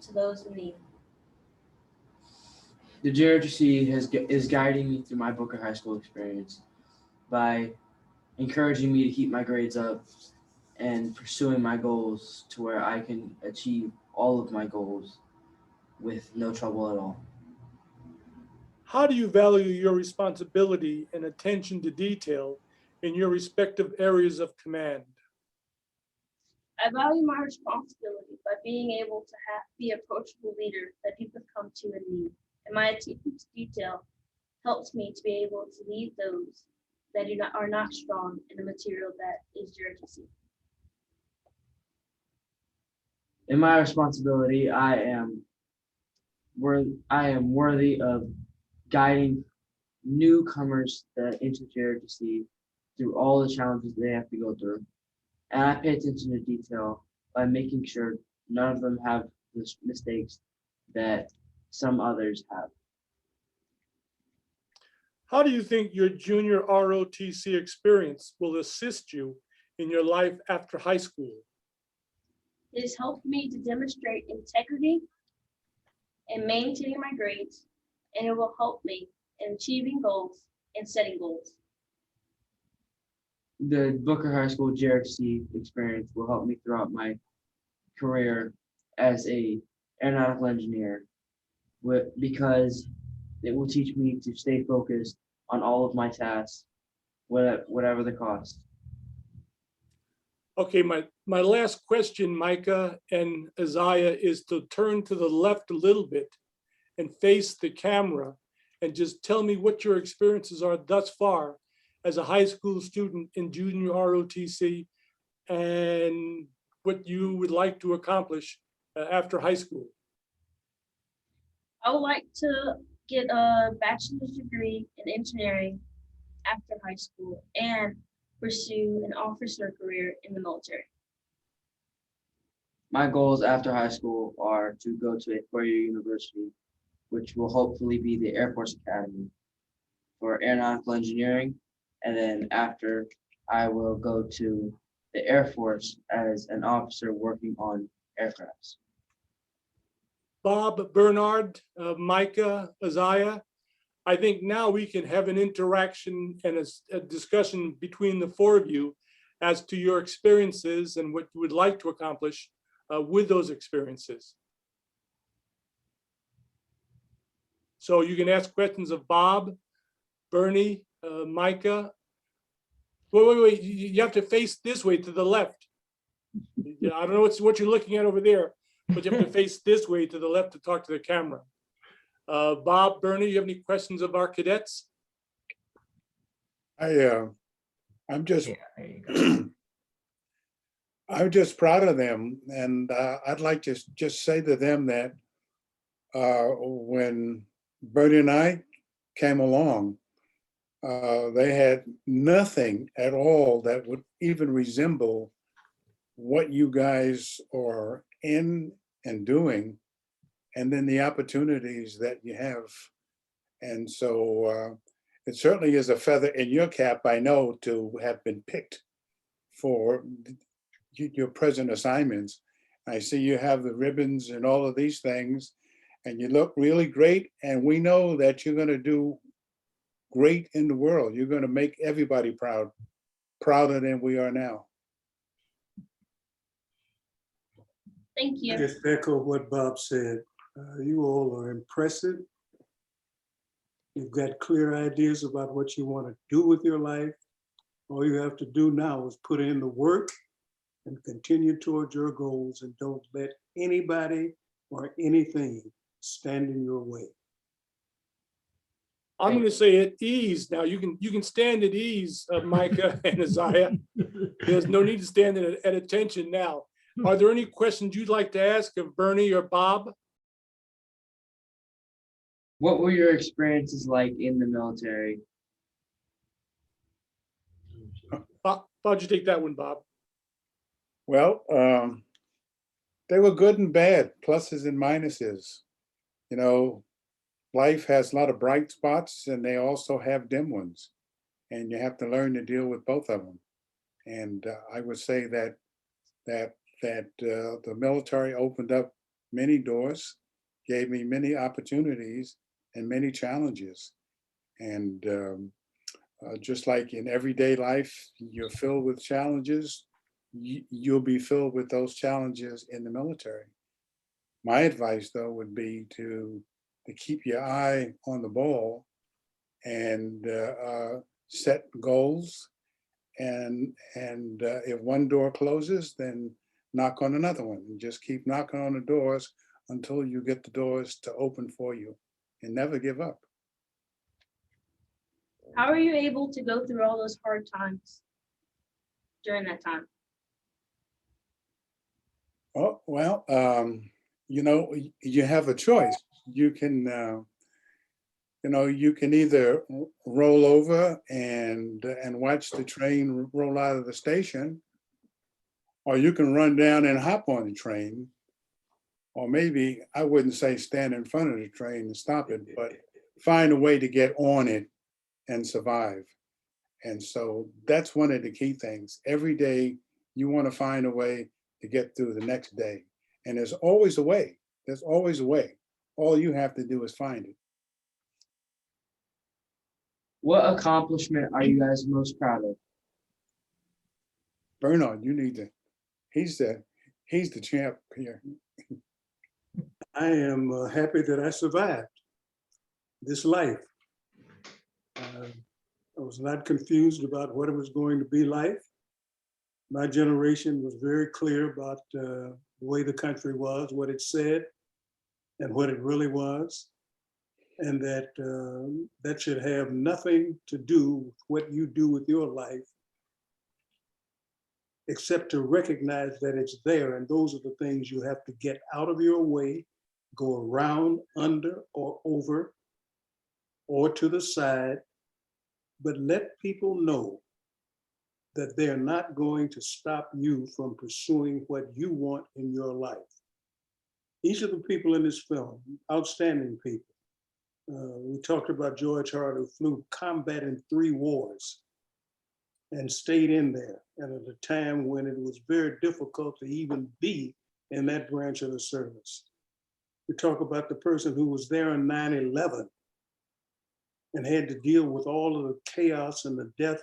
to those in need. The JRTC is guiding me through my Booker High School experience by encouraging me to keep my grades up and pursuing my goals to where I can achieve all of my goals with no trouble at all. How do you value your responsibility and attention to detail in your respective areas of command? I value my responsibility by being able to be an approachable leader that people come to in need, and my attention to detail helps me to be able to lead those that are not strong in the material that is JRTC. In my responsibility, I am worthy of guiding newcomers into JRTC through all the challenges they have to go through. And I pay attention to detail by making sure none of them have the mistakes that some others have. How do you think your junior ROTC experience will assist you in your life after high school? It has helped me to demonstrate integrity and maintaining my grades, and it will help me in achieving goals and setting goals. The Booker High School JRTC experience will help me throughout my career as an aeronautical engineer because it will teach me to stay focused on all of my tasks, whatever the cost. Okay, my last question, Micah and Isaiah, is to turn to the left a little bit and face the camera and just tell me what your experiences are thus far as a high school student in junior ROTC and what you would like to accomplish after high school. I would like to get a bachelor's degree in engineering after high school and pursue an officer career in the military. My goals after high school are to go to a four-year university, which will hopefully be the Air Force Academy for aeronautical engineering. And then after, I will go to the Air Force as an officer working on aircrafts. Bob, Bernard, Micah, Isaiah, I think now we can have an interaction and a discussion between the four of you as to your experiences and what you would like to accomplish with those experiences. So you can ask questions of Bob, Bernie, Micah. Wait, you have to face this way to the left. I don't know what you're looking at over there, but you have to face this way to the left to talk to the camera. Bob, Bernie, you have any questions of our cadets? I'm just, I'm just proud of them, and I'd like to just say to them that when Bernie and I came along, they had nothing at all that would even resemble what you guys are in and doing, and then the opportunities that you have. And so it certainly is a feather in your cap, I know, to have been picked for your present assignments. I see you have the ribbons and all of these things, and you look really great. And we know that you're going to do great in the world. You're going to make everybody proud, prouder than we are now. Thank you. I just echo what Bob said. You all are impressive. You've got clear ideas about what you want to do with your life. All you have to do now is put in the work and continue towards your goals, and don't let anybody or anything stand in your way. I'm going to say at ease. Now you can stand at ease, Micah and Isaiah. There's no need to stand at attention now. Are there any questions you'd like to ask of Bernie or Bob? What were your experiences like in the military? How'd you take that one, Bob? Well, they were good and bad, pluses and minuses. You know, life has a lot of bright spots and they also have dim ones. And you have to learn to deal with both of them. And I would say that the military opened up many doors, gave me many opportunities and many challenges. And just like in everyday life, you're filled with challenges, you'll be filled with those challenges in the military. My advice, though, would be to keep your eye on the ball and set goals. And if one door closes, then knock on another one and just keep knocking on the doors until you get the doors to open for you, and never give up. How are you able to go through all those hard times during that time? Oh, well, you know, you have a choice. You can, you know, you can either roll over and watch the train roll out of the station, or you can run down and hop on the train, or maybe, I wouldn't say stand in front of the train and stop it, but find a way to get on it and survive. And so that's one of the key things. Every day you want to find a way to get through the next day. And there's always a way. There's always a way. All you have to do is find it. What accomplishment are you guys most proud of? Bernard, you need to, he's the champ here. I am happy that I survived this life. I was not confused about what it was going to be like. My generation was very clear about the way the country was, what it said, and what it really was. And that that should have nothing to do with what you do with your life, except to recognize that it's there. And those are the things you have to get out of your way, go around, under, or over, or to the side, but let people know that they're not going to stop you from pursuing what you want in your life. Each of the people in this film, outstanding people. We talked about George Hart, who flew combat in 3 wars and stayed in there, and at a time when it was very difficult to even be in that branch of the service. We talk about the person who was there on 9/11 and had to deal with all of the chaos and the death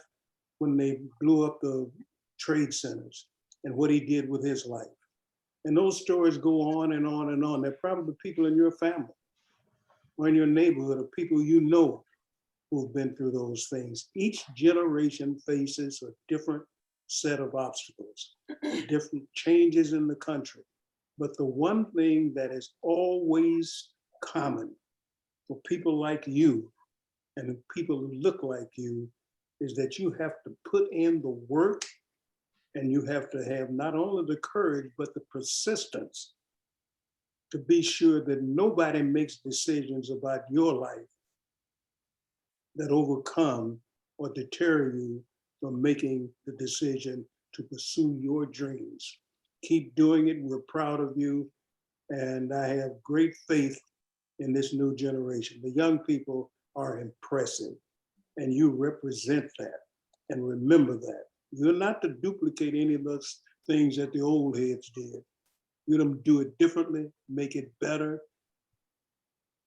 when they blew up the trade centers, and what he did with his life. And those stories go on and on and on. They're probably people in your family or in your neighborhood, or people you know who've been through those things. Each generation faces a different set of obstacles, different changes in the country. But the one thing that is always common for people like you and the people who look like you is that you have to put in the work, and you have to have not only the courage, but the persistence to be sure that nobody makes decisions about your life that overcome or deter you from making the decision to pursue your dreams. Keep doing it. We're proud of you. And I have great faith in this new generation. The young people are impressive, and you represent that. And remember that. You're not to duplicate any of those things that the old heads did. You're to do it differently, make it better,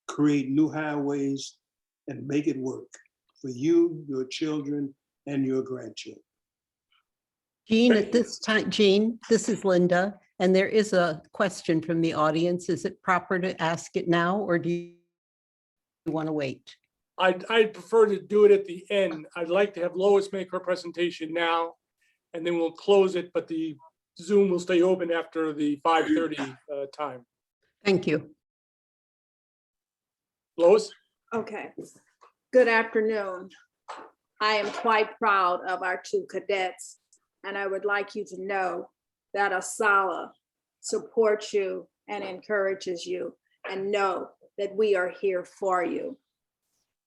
create new highways, and make it work for you, your children, and your grandchildren. Jean, at this time, Jean, this is Linda, and there is a question from the audience. Is it proper to ask it now, or do you want to wait? I'd prefer to do it at the end. I'd like to have Lois make her presentation now, and then we'll close it, but the Zoom will stay open after the 5:30 time. Thank you. Lois? Okay. Good afternoon. I am quite proud of our 2 cadets, and I would like you to know that ASALH supports you and encourages you, and know that we are here for you.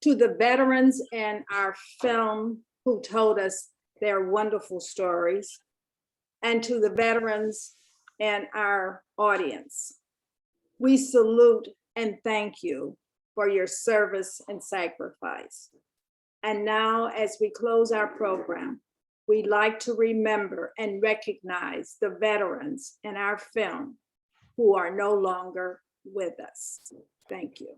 To the veterans in our film who told us their wonderful stories, and to the veterans in our audience, we salute and thank you for your service and sacrifice. And now, as we close our program, we'd like to remember and recognize the veterans in our film who are no longer with us. Thank you.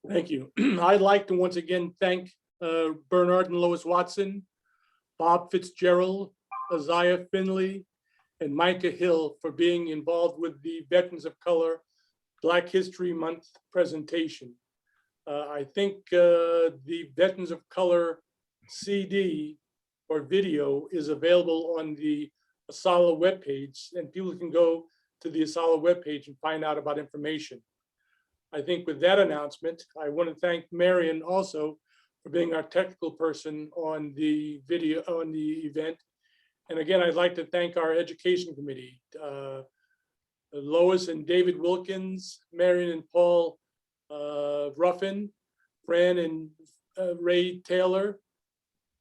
Thank you. I'd like to once again thank Bernard and Lois Watson, Bob Fitzgerald, Isaiah Finley, and Micah Hill for being involved with the Veterans of Color Black History Month presentation. I think the Veterans of Color CD or video is available on the ASALH webpage, and people can go to the ASALH webpage and find out about information. I think with that announcement, I want to thank Marion also for being our technical person on the video, on the event. And again, I'd like to thank our education committee, Lois and David Wilkins, Marion and Paul Ruffin, Fran and Ray Taylor,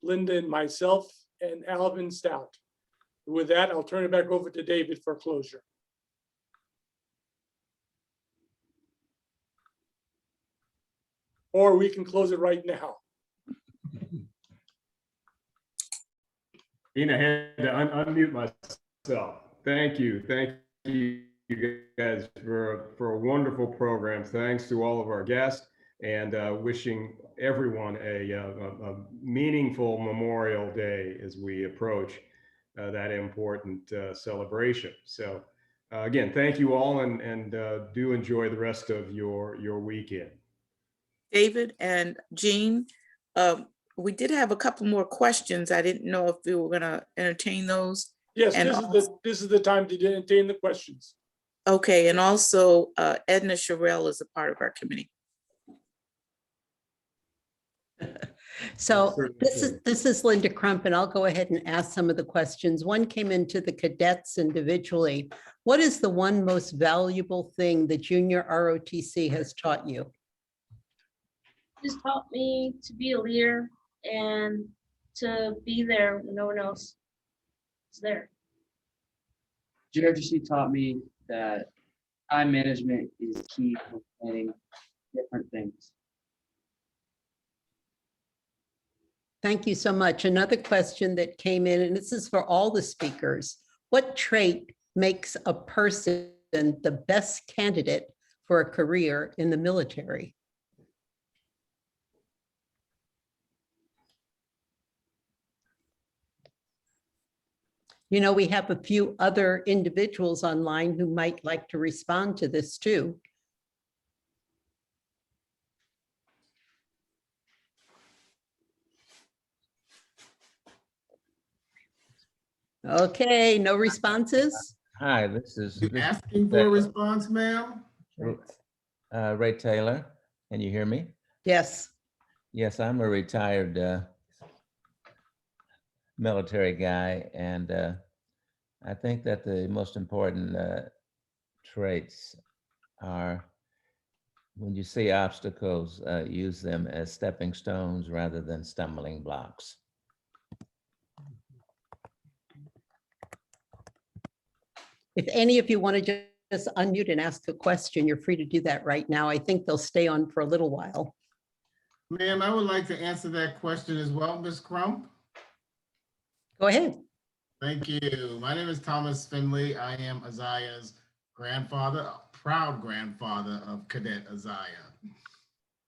Linda and myself, and Alvin Stout. With that, I'll turn it back over to David for closure. Or we can close it right now. Ian, I had to unmute myself. Thank you you guys for a wonderful program. Thanks to all of our guests, and wishing everyone a meaningful Memorial Day as we approach that important celebration. So again, thank you all, and do enjoy the rest of your weekend. David and Jean, we did have a couple more questions. I didn't know if we were going to entertain those. Yes, and this is the time to entertain the questions. Okay, and also Edna Sherrill is a part of our committee. So this is Linda Crump, and I'll go ahead and ask some of the questions. One came into the cadets individually. What is the one most valuable thing the junior ROTC has taught you? It's taught me to be a leader and to be there when no one else is there. JROTC taught me that time management is key for planning different things. Thank you so much. Another question that came in, and this is for all the speakers. What trait makes a person the best candidate for a career in the military? You know, we have a few other individuals online who might like to respond to this too. Okay, no responses? Hi, this is asking for a response, ma'am? Ray Taylor. Can you hear me? Yes. Yes, I'm a retired military guy, and I think that the most important traits are when you see obstacles, use them as stepping stones rather than stumbling blocks. If any of you want to just unmute and ask a question, you're free to do that right now. I think they'll stay on for a little while. Ma'am, I would like to answer that question as well, Ms. Crump. Go ahead. Thank you. My name is Thomas Finley. I am Isaiah's grandfather, a proud grandfather of Cadet Isaiah.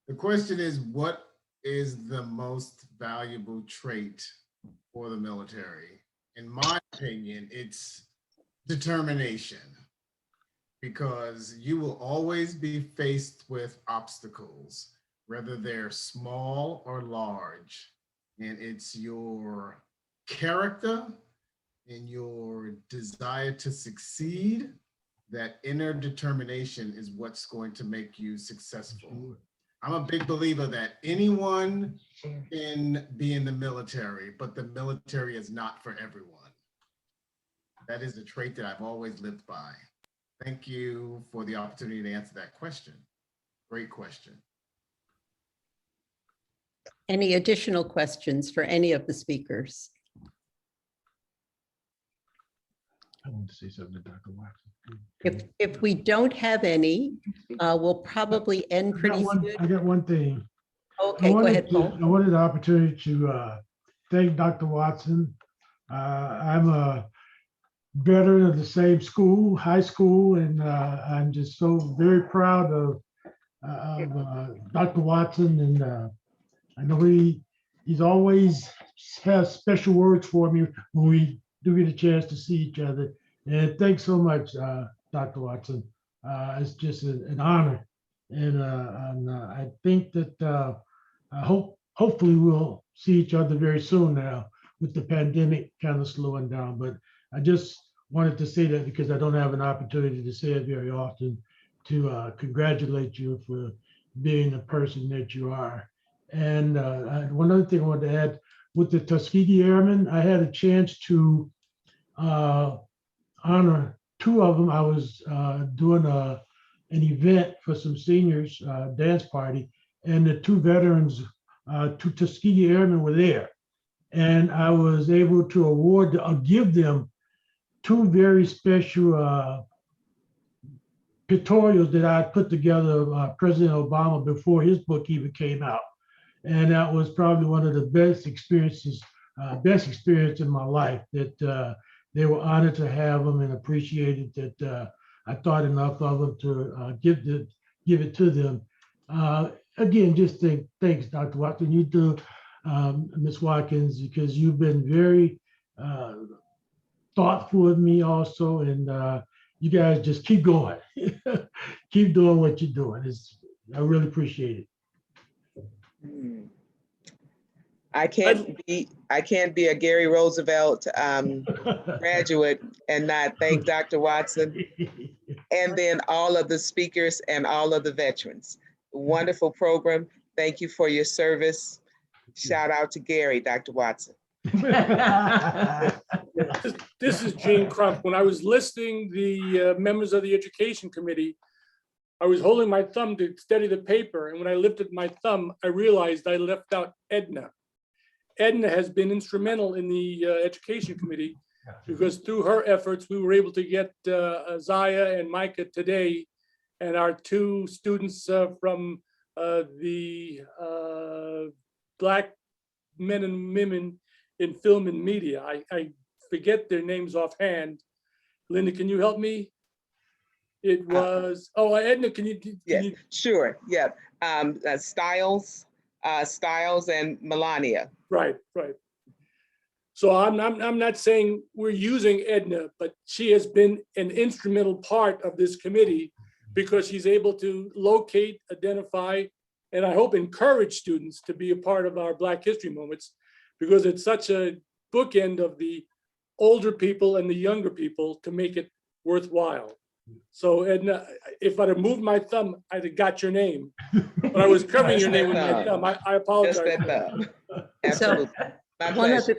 The question is, what is the most valuable trait for the military? In my opinion, it's determination, because you will always be faced with obstacles, whether they're small or large, and it's your character and your desire to succeed. That inner determination is what's going to make you successful. I'm a big believer that anyone can be in the military, but the military is not for everyone. That is the trait that I've always lived by. Thank you for the opportunity to answer that question. Great question. Any additional questions for any of the speakers? I want to say something to Dr. Watson. If we don't have any, we'll probably end pretty soon. I got one thing. Okay, go ahead, Paul. I wanted the opportunity to thank Dr. Watson. I'm a veteran of the same school, high school, and I'm just so very proud of Dr. Watson. And I know he's always has special words for me when we do get a chance to see each other. And thanks so much, Dr. Watson. It's just an honor. And I think that hopefully we'll see each other very soon now with the pandemic kind of slowing down. But I just wanted to say that because I don't have an opportunity to say it very often, to congratulate you for being the person that you are. And one other thing I wanted to add, with the Tuskegee Airmen, I had a chance to honor two of them. I was doing an event for some seniors, dance party, and the two veterans, two Tuskegee Airmen were there. And I was able to give them two very special pictorials that I put together of President Obama before his book even came out. And that was probably one of the best experience in my life, that they were honored to have them and appreciated that I thought enough of them to give it to them. Again, just thanks, Dr. Watson. You do, Ms. Watkins, because you've been very thoughtful with me also, and you guys just keep going. Keep doing what you're doing. I really appreciate it. I can't be a Gary Roosevelt graduate and not thank Dr. Watson, and then all of the speakers and all of the veterans. Wonderful program. Thank you for your service. Shout out to Gary, Dr. Watson. This is Gene Crump. When I was listing the members of the Education Committee, I was holding my thumb to steady the paper, and when I lifted my thumb, I realized I left out Edna. Edna has been instrumental in the Education Committee, because through her efforts, we were able to get Isaiah and Micah today, and our two students from the Black men and women in film and media. I forget their names offhand. Linda, can you help me? It was, Edna, can you? Sure, yeah. Styles and Melania. Right. So I'm not saying we're using Edna, but she has been an instrumental part of this committee, because she's able to locate, identify, and I hope encourage students to be a part of our Black History Moments, because it's such a bookend of the older people and the younger people to make it worthwhile. So Edna, if I'd have moved my thumb, I'd have got your name, but I was covering your name with my thumb. I apologize. Absolutely. So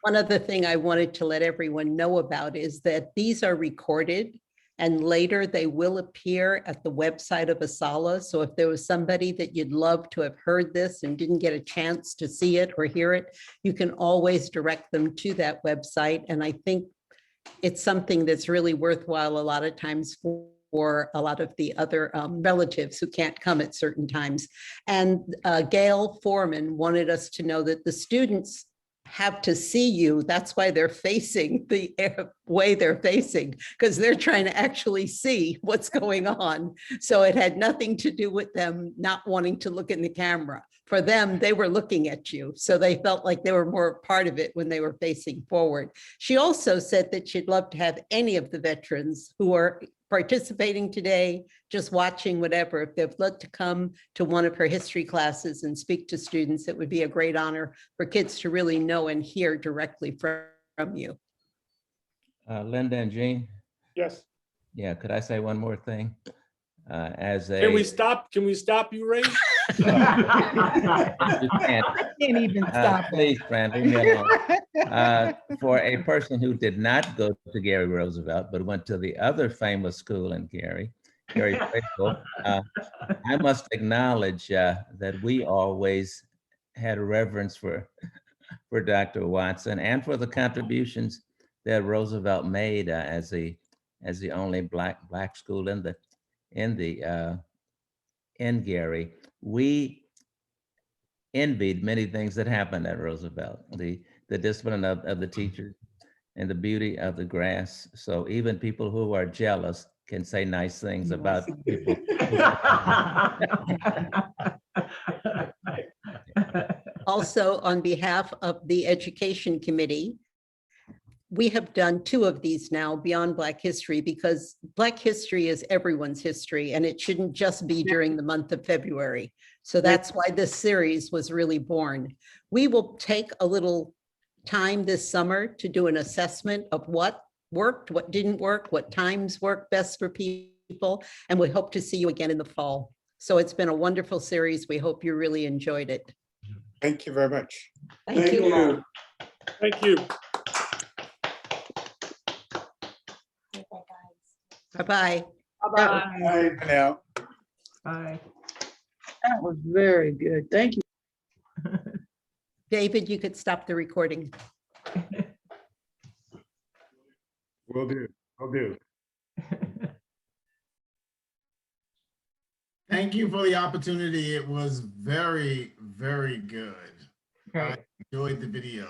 one other thing I wanted to let everyone know about is that these are recorded, and later they will appear at the website of ASALH. So if there was somebody that you'd love to have heard this and didn't get a chance to see it or hear it, you can always direct them to that website. And I think it's something that's really worthwhile a lot of times for a lot of the other relatives who can't come at certain times. And Gail Foreman wanted us to know that the students have to see you. That's why they're facing the way they're facing, because they're trying to actually see what's going on. So it had nothing to do with them not wanting to look in the camera. For them, they were looking at you. So they felt like they were more part of it when they were facing forward. She also said that she'd love to have any of the veterans who are participating today, just watching, whatever, if they'd love to come to one of her history classes and speak to students, it would be a great honor for kids to really know and hear directly from you. Linda and Jean, Yes. yeah, could I say one more thing? As a Can we stop you, Ray? You can't. I can't even stop. Please, Fran, leave me alone. For a person who did not go to Gary Roosevelt, but went to the other famous school in Gary Fayetteville, I must acknowledge that we always had a reverence for Dr. Watson and for the contributions that Roosevelt made as the only black school in Gary. We envied many things that happened at Roosevelt, the discipline of the teachers and the beauty of the grass. So even people who are jealous can say nice things about people. Also, on behalf of the Education Committee, we have done 2 of these now, Beyond Black History, because Black history is everyone's history, and it shouldn't just be during the month of February. So that's why this series was really born. We will take a little time this summer to do an assessment of what worked, what didn't work, what times work best for people, and we hope to see you again in the fall. So it's been a wonderful series. We hope you really enjoyed it. Thank you very much. Thank you. Thank you. Bye-bye. Bye-bye. Bye now. Bye. That was very good. Thank you. David, you could stop the recording. Will do. Will do. Thank you for the opportunity. It was very, very good. I enjoyed the video.